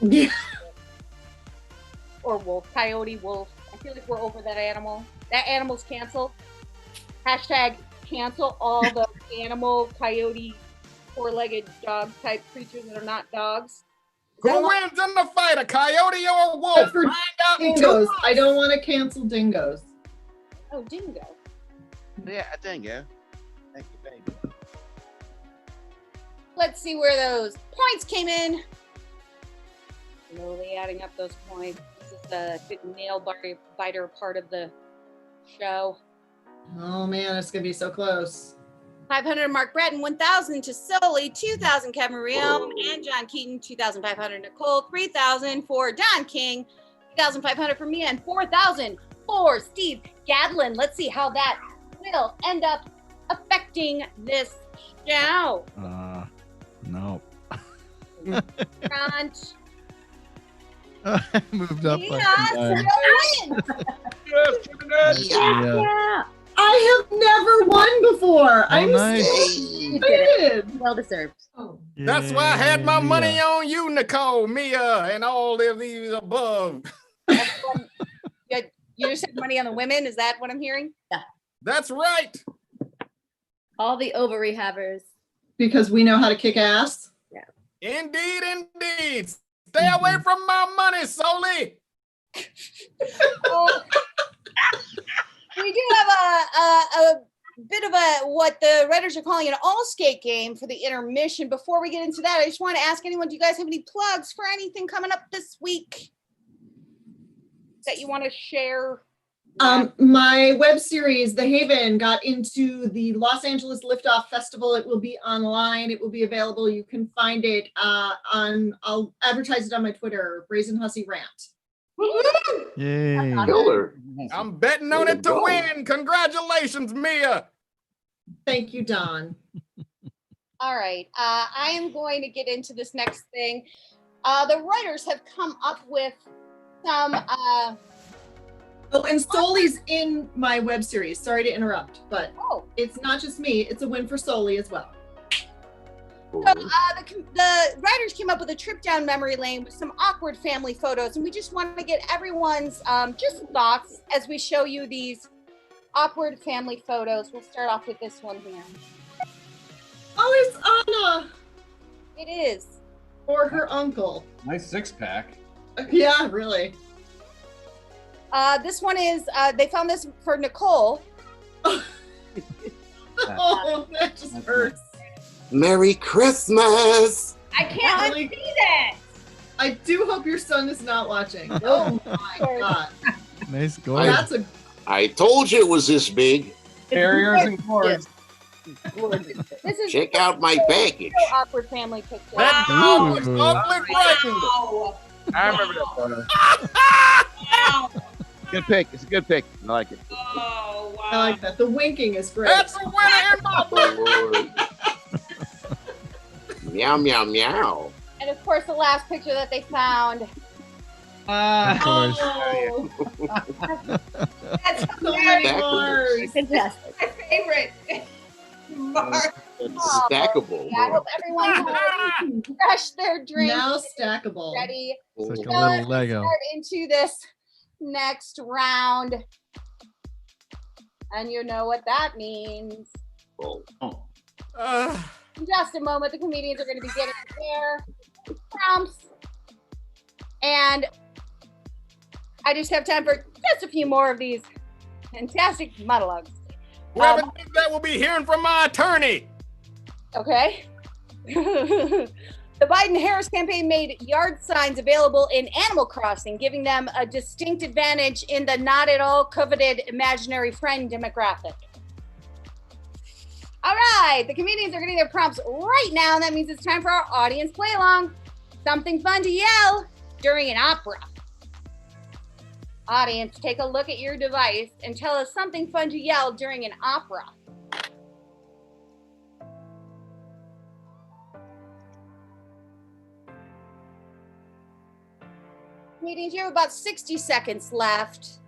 Yeah. Or wolf, coyote, wolf. I feel like we're over that animal. That animal's canceled. Hashtag cancel all the animal, coyote, four-legged dog type creatures that are not dogs. Who wins in the fight, a coyote or a wolf? For Find out in 2 dingoes. months. I don't want to cancel dingoes. Oh, dingo. Yeah, I think, yeah. Thank you, baby. Let's see where those points came in. Slowly adding up those points. This is the big nail biter part of the show. Oh man, it's gonna be so close. 500 Mark Bratton, 1,000 to Sully, 2,000 Kevin Riom and John Keaton, 2,500 Nicole, 3,000 for Don King, 2,500 for Mia, and 4,000 for Steve Gadlin. Let's see how that will end up affecting this show. No. Crunch. Moved up. Yeah, Yeah. I have never won before. I'm nice. so excited. Well deserved. That's why I had my money on you, Nicole, Mia, and all of these above. You just had money on the women? Is that what I'm hearing? Yeah. That's right. All the ovary havers. Because we know how to kick ass. Yeah. Indeed. Stay away from my money, Soli. We do have a bit of what the Redditors are calling an all-skate game for the intermission. Before we get into that, I just want to ask anyone, do you guys have any plugs for anything coming up this week that you want to share? My web series, The Haven, got into the Los Angeles Liftoff Festival. It will be online. It will be available. You can find it I'll advertise it on my Twitter, Brazen Hussy Rant. Yay. Killer. I'm betting on it to win. Congratulations, Mia. Thank you, Don. All right. I am going to get into this next thing. The writers have come up with some... Oh, and Soli's in my web series. Sorry to interrupt, but it's not just me. It's a win for Soli as well. So, the writers came up with a trip down memory lane with some awkward family photos, and we just want to get everyone's just thoughts as we show you these awkward family photos. We'll start off with this one here. Oh, it's Anna. It is. Or her uncle. Nice six-pack. Yeah, really. This one is, they found this for Nicole. Oh, that just hurts. Merry Christmas. I can't see that. I do hope your son is not watching. Oh my God. Nice goal. I told you it was this big. Barriers and cords. This is Check out my package. so awkward family picture. That dog was awfully frightened. I remember that photo. Good pick. It's a good pick. I like it. Oh, wow. I like that. The winking is great. That's a winner in my book. Meow, meow, meow. And of course, the last picture that they found. Oh. That's Stackable. fantastic. My favorite. Mark. It's stackable. Yeah, I hope everyone has refreshed their drink. Now stackable. Ready. It's like a Now little Lego. Start into this next round. And you know what that means. In just a moment, the comedians are going to be getting their prompts. And I just have time for just a few more of these fantastic monologues. Whoever thinks that will be hearing from my attorney. Okay. The Biden-Harris campaign made yard signs available in Animal Crossing, giving them a distinct advantage in the not at all coveted imaginary friend demographic. All right, the comedians are getting their prompts right now, and that means it's time for our audience play along. Something fun to yell during an opera. Audience, take a look at your device and tell us something fun to yell during an opera. Comedians, you have about 60 seconds left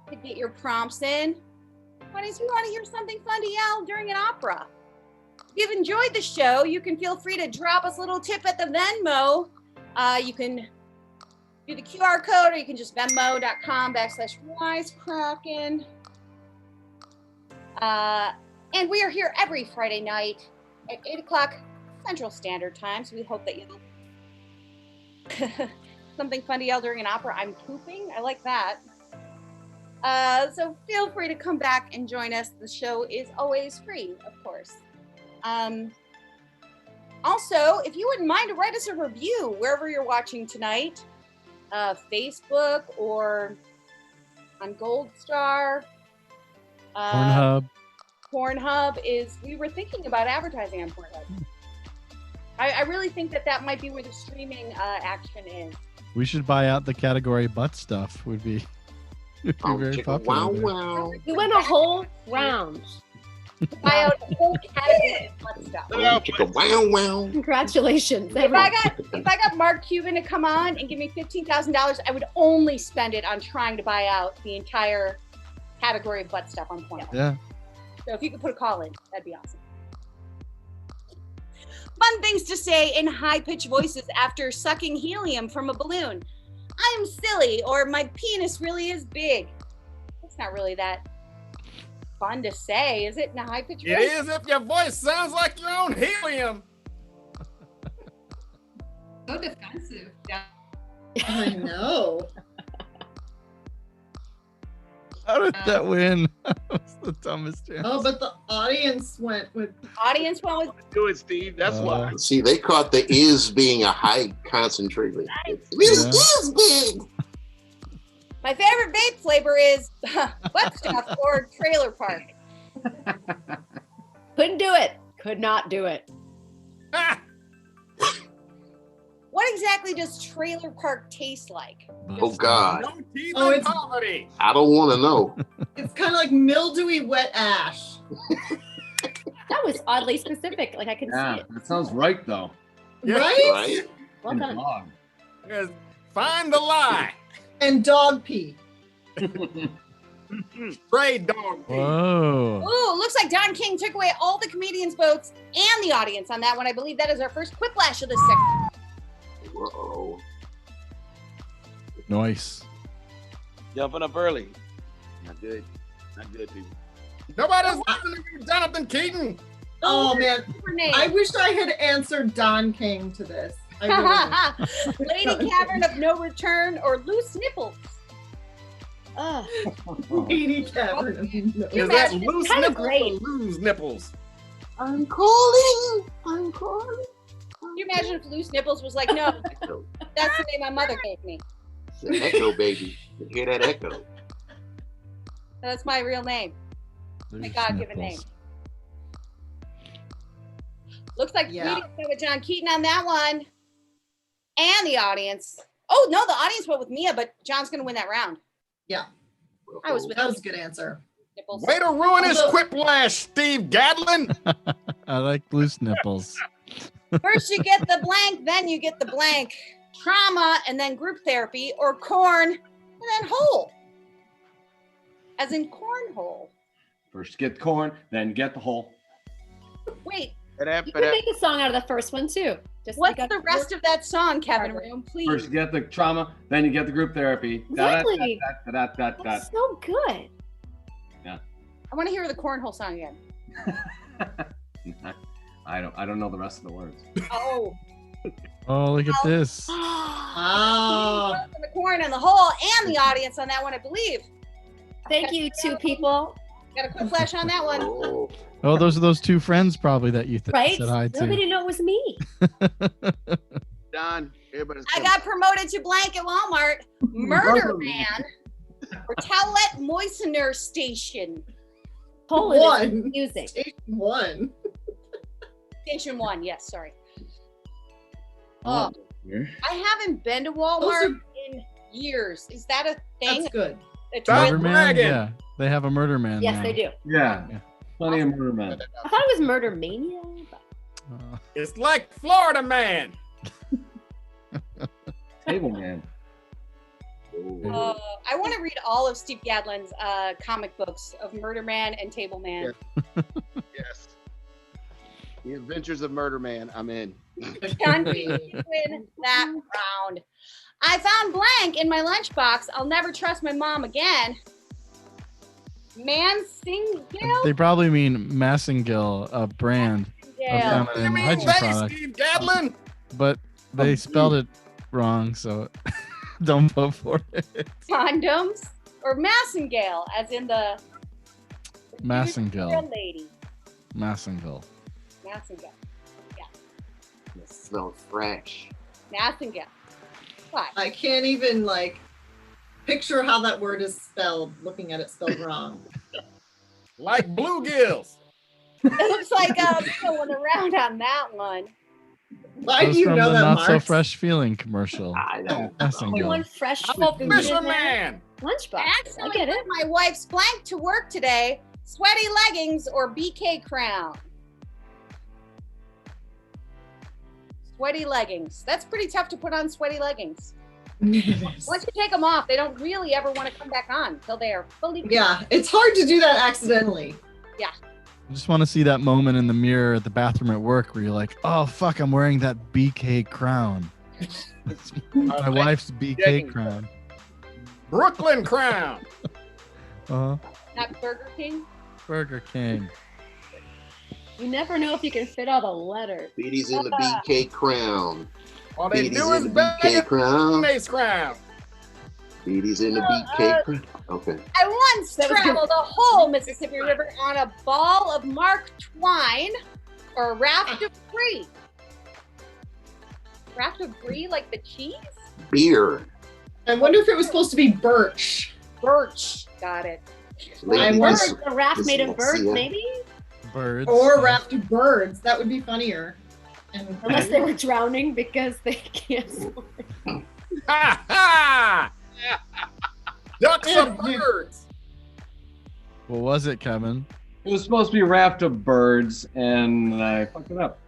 to get your prompts in. Audience, we want to hear something fun to yell during an opera. If you've enjoyed the show, you can feel free to drop us a little tip at the Venmo. You can do the QR code, or you can just venmo.com/wisecrackin. And we are here every Friday night at 8 o'clock Central Standard Time, so we hope that you'll something fun to yell during an opera. I'm pooping. I like that. So feel free to come back and join us. The show is always free, of course. Also, if you wouldn't mind to write us a review wherever you're watching tonight, Facebook or on Gold Star. Pornhub is, we were thinking about advertising on Pornhub. I really think that might be where the streaming action is. We should buy out the category butt stuff. Would be very popular. Wow. We went a whole round. Buy out a whole category of butt stuff. Wow. Congratulations. If I got Mark Cuban to come on and give me $15,000, I would only spend it on trying to buy out the entire category of butt stuff on Pornhub. Yeah. So if you could put a call in, that'd be awesome. Fun things to say in high-pitched voices after sucking helium from a balloon. I'm silly, or my penis really is big. That's not really that fun to say, is it, in a high-pitched voice? It is if your voice sounds like your own helium. So defensive. I know. How did that win? That was the dumbest answer. Oh, but the audience went with. Do it, Steve. That's why. See, they caught the is being a high concentrated. This is big. My favorite vape flavor is butt stuff or trailer park. Couldn't do it. Could not do it. What exactly does trailer park taste like? Oh God. Oh, it's. I don't want to know. It's kind of like mildewy wet ash. That was oddly specific. Like I can see it. That sounds right though. Right? Well done. Dog. Yes. Find the lie. And dog pee. Stray dog pee. Whoa. Ooh, looks like Don King took away all the comedians' votes and the audience on that one. I believe that is our first quiplash of this segment. Uh-oh. Nice. Jumping up early. Not good. Not good, people. Nobody's listening to Jonathan Keaton. Oh man, Name. I wish I had answered Don King to this. I really Lady Cavern of No Return or Loose Nipples. Lady Cavern of No. Is that loose Kind of nipples great. or loose nipples? I'm calling. I'm calling. Can you imagine if Loose Nipples was like, no, that's the name my mother gave me. It's an echo, baby. You hear that echo? That's my real name. My God-given name. Looks like Yeah. comedians went with John Keaton on that one. And the audience. Oh, no, the audience went with Mia, but John's going to win that round. Yeah, I was with that was a good answer. Nipples. Way to ruin his Although- quiplash, Steve Gadlin. I like loose nipples. First you get the blank, then you get the blank. Trauma, and then group therapy, or corn, and then hole. As in cornhole. First get corn, then get the hole. Wait, You could make a song out of the first one too. Just what's the rest of that song, Kevin Room? Please. First you get the trauma, then you get the group therapy. Exactly. Da. That's so good. Yeah. I want to hear the cornhole song again. I don't know the rest of the words. Oh. Oh, look at this. Oh. The corn and the hole and the audience on that one, I believe. Thank you, two people. Got a quick flash on that one. Oh, those are those two friends probably that you Right? said hi to. Nobody didn't know it was me. Don, everybody's I got promoted to blank at Walmart. Murder Man or Towelette Moistener Station. Poland One. music. Station one. Station 1, yes, sorry. Oh, I haven't been to Walmart in years. Is that a thing? That's good. A Murder toilet- Man? Yeah, they have a murder man. Yes, now. they do. Yeah. Plenty of murder men. I thought it was Murder Mania. It's like Florida Man. Table man. I want to read all of Steve Gadlin's comic books of Murder Man and Table Man. Yes. The Adventures of Murder Man. I'm in. Country win that round. I found blank in my lunchbox. I'll never trust my mom again. Mansingale? They probably mean Massengill, a brand of feminine hygiene product. Steve Gadlin. But they spelled it wrong, so don't vote for it. Condoms or Massengale, as in the Massengill. lady. Massengill. Massengale. Yeah. It smells fresh. Massengale. Why? I can't even like picture how that word is spelled, looking at it spelled wrong. Like bluegills. It looks like going around on that one. Why Those do you from know the that, Not So Mark? Fresh Feeling commercial. Massengill. One fresh I'm a food in their fisherman. lunchbox. I I get it. put my wife's blank to work today. Sweaty leggings or BK crown? Sweaty leggings. That's pretty tough to put on sweaty leggings. Once you take them off, they don't really ever want to come back on until they are fully. Yeah, it's hard to do that accidentally. Yeah. I just want to see that moment in the mirror at the bathroom at work where you're like, oh, fuck, I'm wearing that BK crown. That's my wife's BK crown. Brooklyn crown. Uh-huh. Not Burger King. Burger King. You never know if you can fit all the letters. Beatty's in the BK crown. All they Beatty's do is in the BK bang crown. Mace crown. Beatty's in the BK crown. Okay. I once That was good. traveled the whole Mississippi River on a ball of Mark Twain or a raft of brie. Raft of brie, like the cheese? Beer. I wonder if it was supposed to be birch. Birch. Got it. Lady, Birds, a raft made of birds, dyslexia. maybe? Birds. Or a raft of birds. That would be funnier. And Unless they were drowning because they can't swim. Ha ha! Ducks or birds? What was it, Kevin? It was supposed to be a raft of birds, and I fucked it up.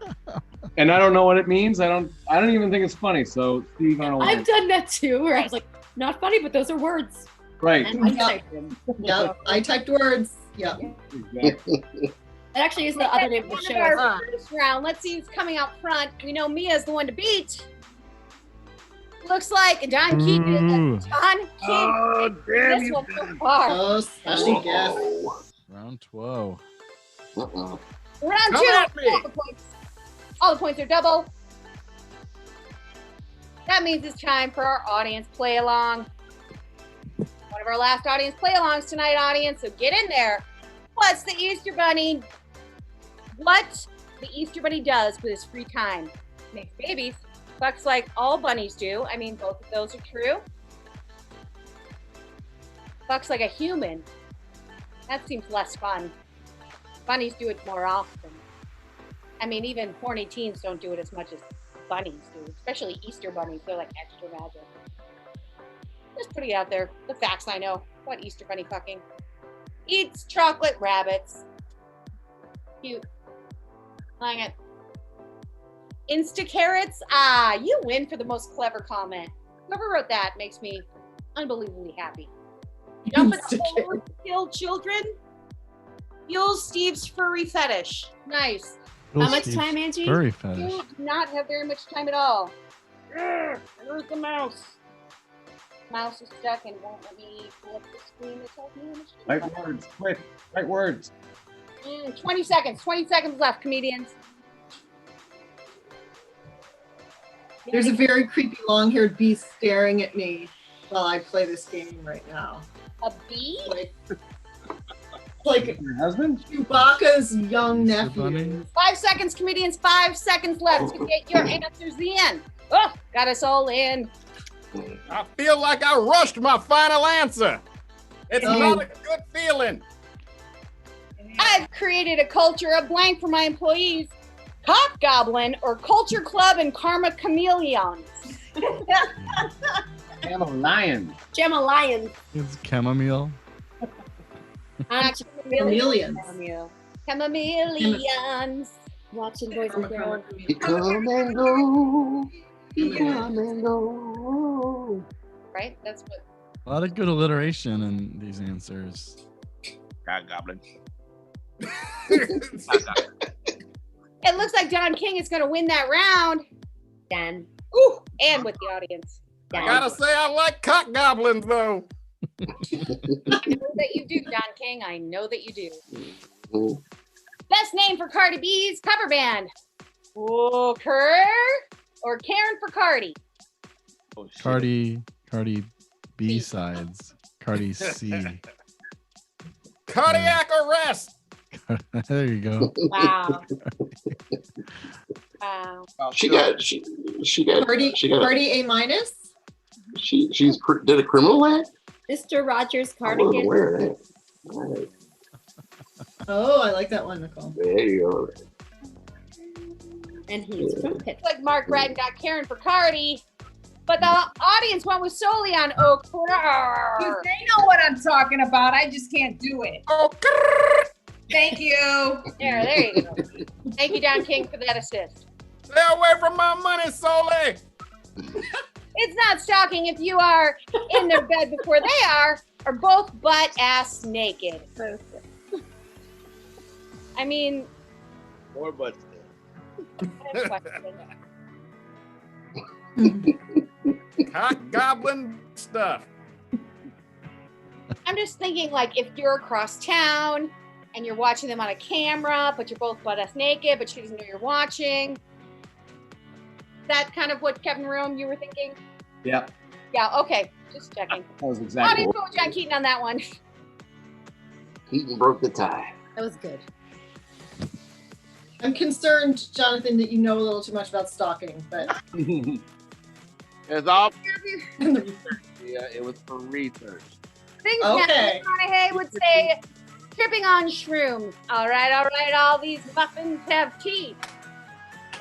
And I don't know what it means. I don't even think it's funny. So, Steve, I don't. I've done that too, where I was like, not funny, but those are words. Right. And I typed them. Yep, I typed words. Yep. Exactly. It actually is the other name of the One show. of our first round. Let's see who's coming out front. We know Mia's the one to beat. Looks like Don Keaton. Ooh. Don Keaton. Oh, damn This you. one so far. Oh, special guest. Round 12. Uh-oh. Round Come two. at me. All the points are double. That means it's time for our audience play along. One of our last audience play alongs tonight, audience. So get in there. What's the Easter Bunny? What the Easter Bunny does with his free time? Makes babies. Fucks like all bunnies do. I mean, both of those are true. Fucks like a human. That seems less fun. Bunnies do it more often. I mean, even horny teens don't do it as much as bunnies do, especially Easter bunnies. They're like extra magic. Just putting it out there. The facts I know about Easter bunny fucking. Eats chocolate rabbits. Cute. Hang it. Insta carrots. Ah, you win for the most clever comment. Whoever wrote that makes me unbelievably happy. Jump in the hole, kill children. Fuels Steve's furry fetish. Nice. How much time, Angie? Furry You fetish. do not have very much time at all. Where's the mouse? Mouse is stuck and won't let me pull up the screen that tells me how much time. Right words, quick. Right words. 20 seconds. 20 seconds left, comedians. There's a very creepy long-haired beast staring at me while I play this game right now. A bee? Like Your husband? Chewbacca's young Easter nephew. bunny? 5 seconds, comedians. 5 seconds left to get your answers in. Oh, got us all in. I feel like I rushed my final answer. It's not a good feeling. I've created a culture of blank for my employees. Hobgoblin or Culture Club and Karma Chameleons. I'm a lion. Gemma Lion. It's chamomile. Chameleons. Chameleons. Watching Boys and Girls. You come and go. You come and go. Right? That's what A lot of good alliteration in these answers. God goblin. It looks like Don King is going to win that round. Dan. Ooh, and with the audience. I gotta say, I like cock goblins though. I know that you do, Don King. I know that you do. Best name for Cardi B's cover band. Oh, Kerr or Karen for Cardi? Oh, shit. Cardi B sides. Cardi C. Cardiac arrest. There you go. Wow. Wow. She got Cardi A minus. Did a criminal act? Mr. Rogers I wasn't cardigan. aware of that. All right. Oh, I like that one, Nicole. There you go. And he's from Pitt. Like Mark Bratton got Karen for Cardi, but the audience one was solely on Oh, Kerr. They know what I'm talking about. I just can't do it. Oh, Kerr. Thank you. There you go. Thank you, Don King, for that assist. Stay away from my money, Soli. It's not shocking if you are in their bed before they are, or both butt ass naked. I mean, More butts. Cock goblin stuff. I'm just thinking, like, if you're across town and you're watching them on a camera, but you're both butt ass naked, but she doesn't know you're watching. That kind of what Kevin Rome you were thinking? Yeah, Yeah, okay. Just checking. that was exactly. Audience vote John Keaton on that one. Keaton broke the tie. That was good. I'm concerned, Jonathan, that you know a little too much about stalking, but It's all yeah, it was for research. Things Okay. McConaughey would say, tripping on shrooms. All right, all these muffins have teeth.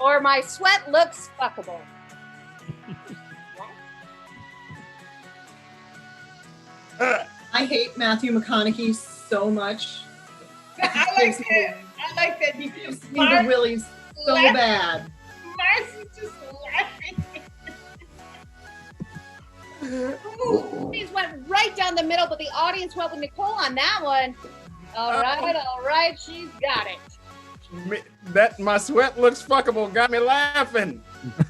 Or my sweat looks fuckable. I hate Matthew McConaughey so much. I like that he keeps Me the willies so Laugh. bad. Marcy's just laughing. These went right down the middle, but the audience went with Nicole on that one. All right, she's got it. That my sweat looks fuckable got me laughing.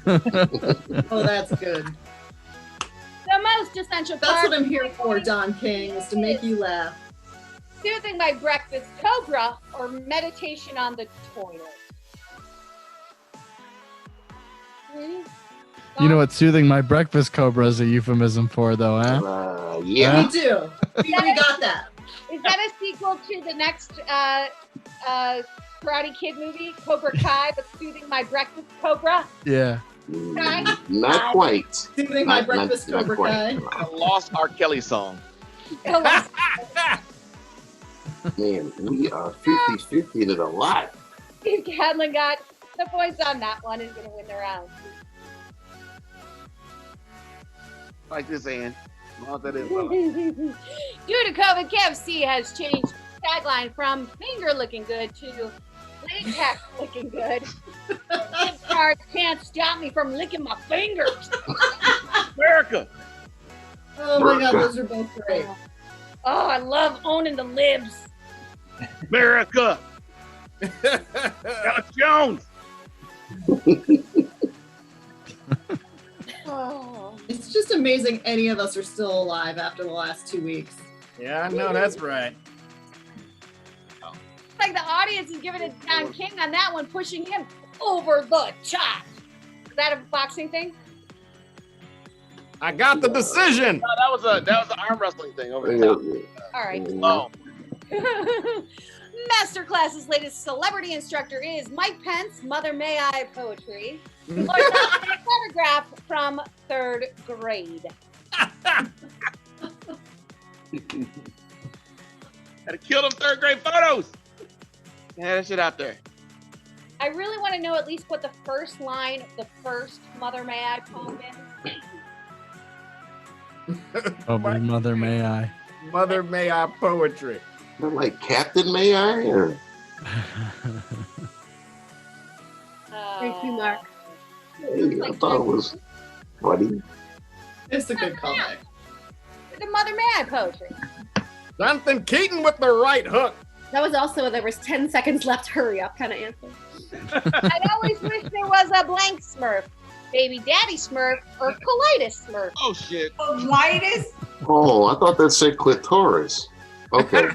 Oh, that's good. The most essential That's part. what I'm here for, Don King, is to make you laugh. Soothing my breakfast cobra or meditation on the toilet. You know what soothing my breakfast cobra is a euphemism for, though, huh? Yeah. We do. We got that. Is that a sequel to the next Karate Kid movie, Cobra Kai, but soothing my breakfast cobra? Yeah. Not quite. Soothing my breakfast Cobra Kai. A lost R. Kelly song. Man, we are 50-50 in it a lot. Steve Cadlin got the points on that one. Is going to win the round. Like this, Ann. Well, that is Due to COVID, KFC has changed tagline from finger looking good to latex looking good. This card can't stop me from licking my fingers. America. Oh my God, those are both great. Oh, I love owning the libs. America. Alex Jones. Oh. It's just amazing any of us are still alive after the last 2 weeks. Yeah, I know that's right. It's like the audience is giving it to Don King on that one, pushing him over the top. Is that a boxing thing? I got the decision. No, that was an arm wrestling thing over the top. All right. Oh. Masterclass's latest celebrity instructor is Mike Pence, Mother May I Poetry, or a photograph from 3rd grade. Gotta kill them 3rd grade photos. Yeah, that shit out there. I really want to know at least what the first line of the first Mother May I poem is. Oh, my mother, may I? Mother May I Poetry. Not like Captain May I? Or... Thank you, Mark. Hey, I thought it was funny. It's a good comic. The Mother May I poetry. Jonathan Keaton with the right hook. That was also there was 10 seconds left. Hurry up, kind of answer. I'd always wish there was a blank Smurf, baby daddy Smurf, or colitis Smurf. Oh shit. Colitis? Oh, I thought that said clitoris. Okay.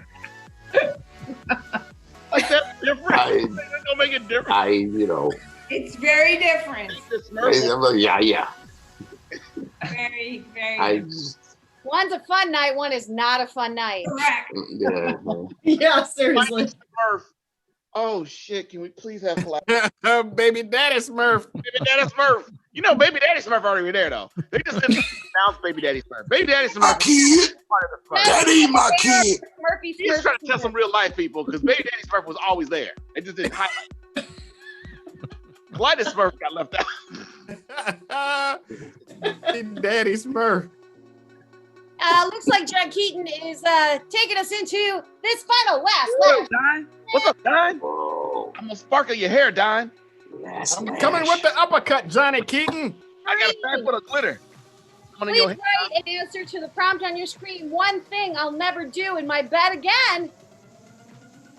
Like that's different. That don't make it different. It's very different. Yeah. Very, very. One's a fun night, one is not a fun night. Correct. Yeah. Yeah, seriously. Smurf. Oh shit! Can we please have flag? Baby Daddy Smurf. Baby Daddy Smurf. You know, Baby Daddy Smurf already there though. They just didn't announce Baby Daddy Smurf. Baby Daddy Smurf. My kid. Daddy, my kid. Smurfy He's trying to tell some real life people because Baby Daddy Smurf was always there. They just didn't highlight. Colitis Smurf got left out. Daddy Smurf. Looks like John Keaton is taking us into this final last What's lap. up, Don? What's up, Don? I'm gonna sparkle your hair, Don. I'm coming with the uppercut, Johnny Keaton. I got a bag full of glitter. Coming in Please your hair. write an answer to the prompt on your screen. One thing I'll never do in my bed again.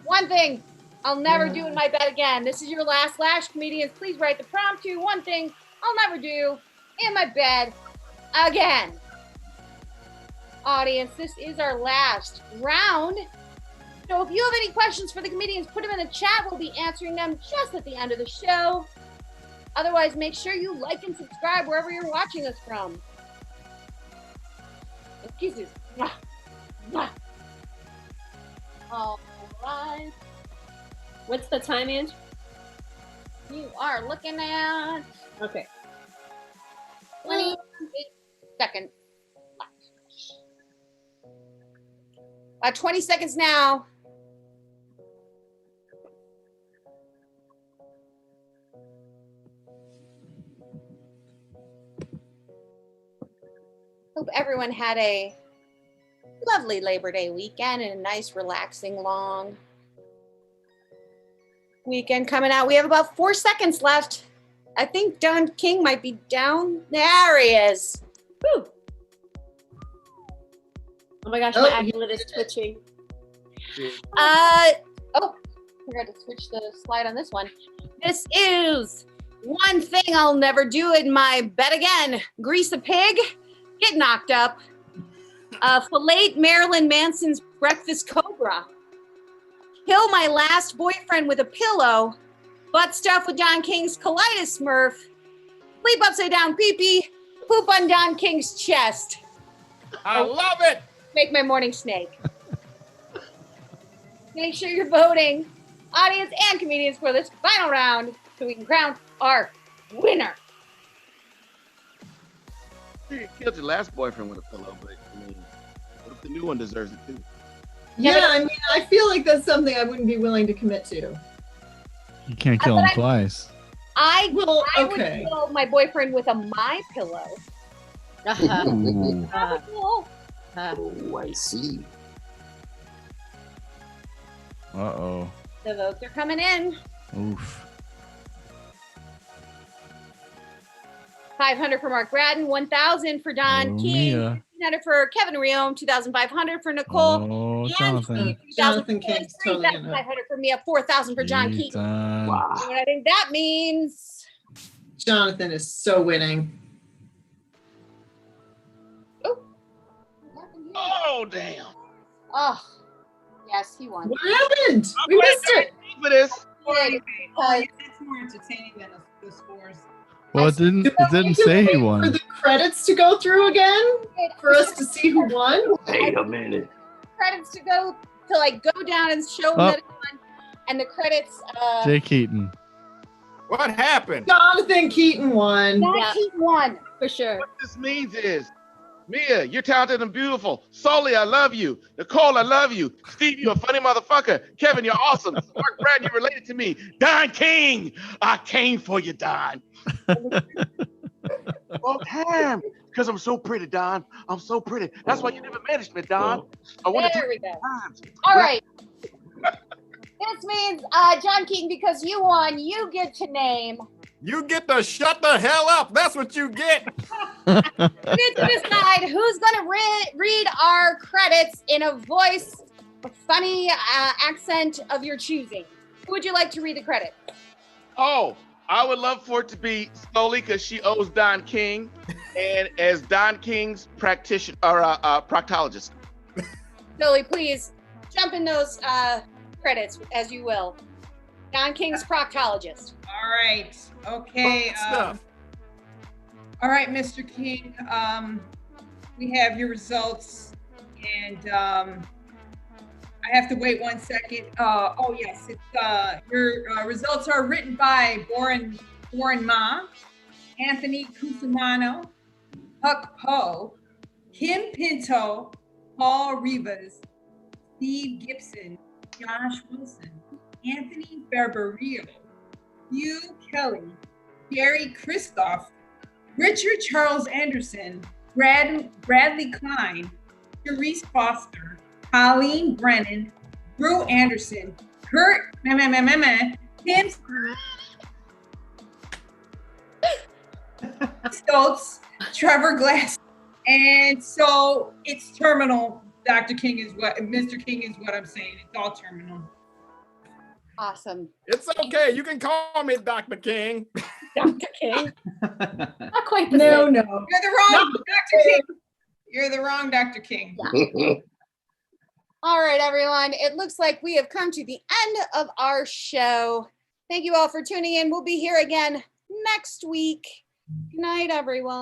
One thing I'll never do in my bed again. This is your last lash, comedians. Please write the prompt to one thing I'll never do in my bed again. Audience, this is our last round. So if you have any questions for the comedians, put them in the chat. We'll be answering them just at the end of the show. Otherwise, make sure you like and subscribe wherever you're watching us from. And kisses. Mwah. Mwah. All right. What's the time, Ange? You are looking at Okay. 28 seconds. 20 seconds now. Hope everyone had a lovely Labor Day weekend and a nice, relaxing, long weekend coming out. We have about 4 seconds left. I think Don King might be down. There he is. Woo. Oh my gosh, my amulet is twitching. Forgot to switch the slide on this one. This is one thing I'll never do in my bed again. Grease a pig, get knocked up, fillet Marilyn Manson's breakfast cobra, kill my last boyfriend with a pillow, butt stuff with Don King's colitis Smurf, sleep upside down pee-pee, poop on Don King's chest. I love it. Make my morning snake. Make sure you're voting, audience and comedians, for this final round so we can crown our winner. You killed your last boyfriend with a pillow, but I mean, what if the new one deserves it too? Yeah, I mean, I feel like that's something I wouldn't be willing to commit to. You can't kill him twice. I would okay. kill my boyfriend with a my pillow. Ooh. Oh, I see. Uh-oh. The votes are coming in. Oof. 500 for Mark Braden, 1,000 for Don King, Mia. 1,500 for Kevin Riom, 2,500 for Nicole, Oh, and Jonathan. 3,000 King's totally in it. 3,500 for Mia, 4,000 for John Keaton. Wow. You know what I think that means? Jonathan is so winning. Oh damn! Oh, yes, he won. What happened? We missed it. For this. It's more entertaining than the scores. Well, it didn't say he For won. the credits to go through again for us to see who won. Wait a minute. Credits to go down and show them that it won, and the credits. Jay Keaton. What happened? Jonathan Keaton won. John Keaton won for sure. What this means is, Mia, you're talented and beautiful. Sully, I love you. Nicole, I love you. Steve, you're a funny motherfucker. Kevin, you're awesome. Mark Brad, you're related to me. Don King, I came for you, Don. All time. Because I'm so pretty, Don. I'm so pretty. That's why you never managed me, Don. I want There to we go. All right. This means, John Keaton, because you won, you get to name You get to shut the hell up. That's what you get. You get to decide who's going to read our credits in a voice, a funny accent of your choosing. Who would you like to read the credit? Oh, I would love for it to be Stoli because she owes Don King, and as Don King's practitioner or proctologist. Stoli, please jump in those credits as you will. Don King's proctologist. All right. Okay. All right, Mr. King. We have your results, and I have to wait 1 second. Oh yes, it's your results are written by Warren Ma, Anthony Cusimano, Huck Poe, Kim Pinto, Paul Rivas, Steve Gibson, Josh Wilson, Anthony Barbario, Hugh Kelly, Gary Christoph, Richard Charles Anderson, Bradley Klein, Therese Foster, Colleen Brennan, Drew Anderson, Kurt Tim Stoltz, Trevor Glass, and so it's terminal. Dr. King is what Mr. King is what I'm saying. It's all terminal. Awesome. It's okay. You can call me Dr. King. Dr. King. Not quite the No, same. no. You're the wrong Dr. King. You're the wrong Dr. King. All right, everyone. It looks like we have come to the end of our show. Thank you all for tuning in. We'll be here again next week. Good night, everyone.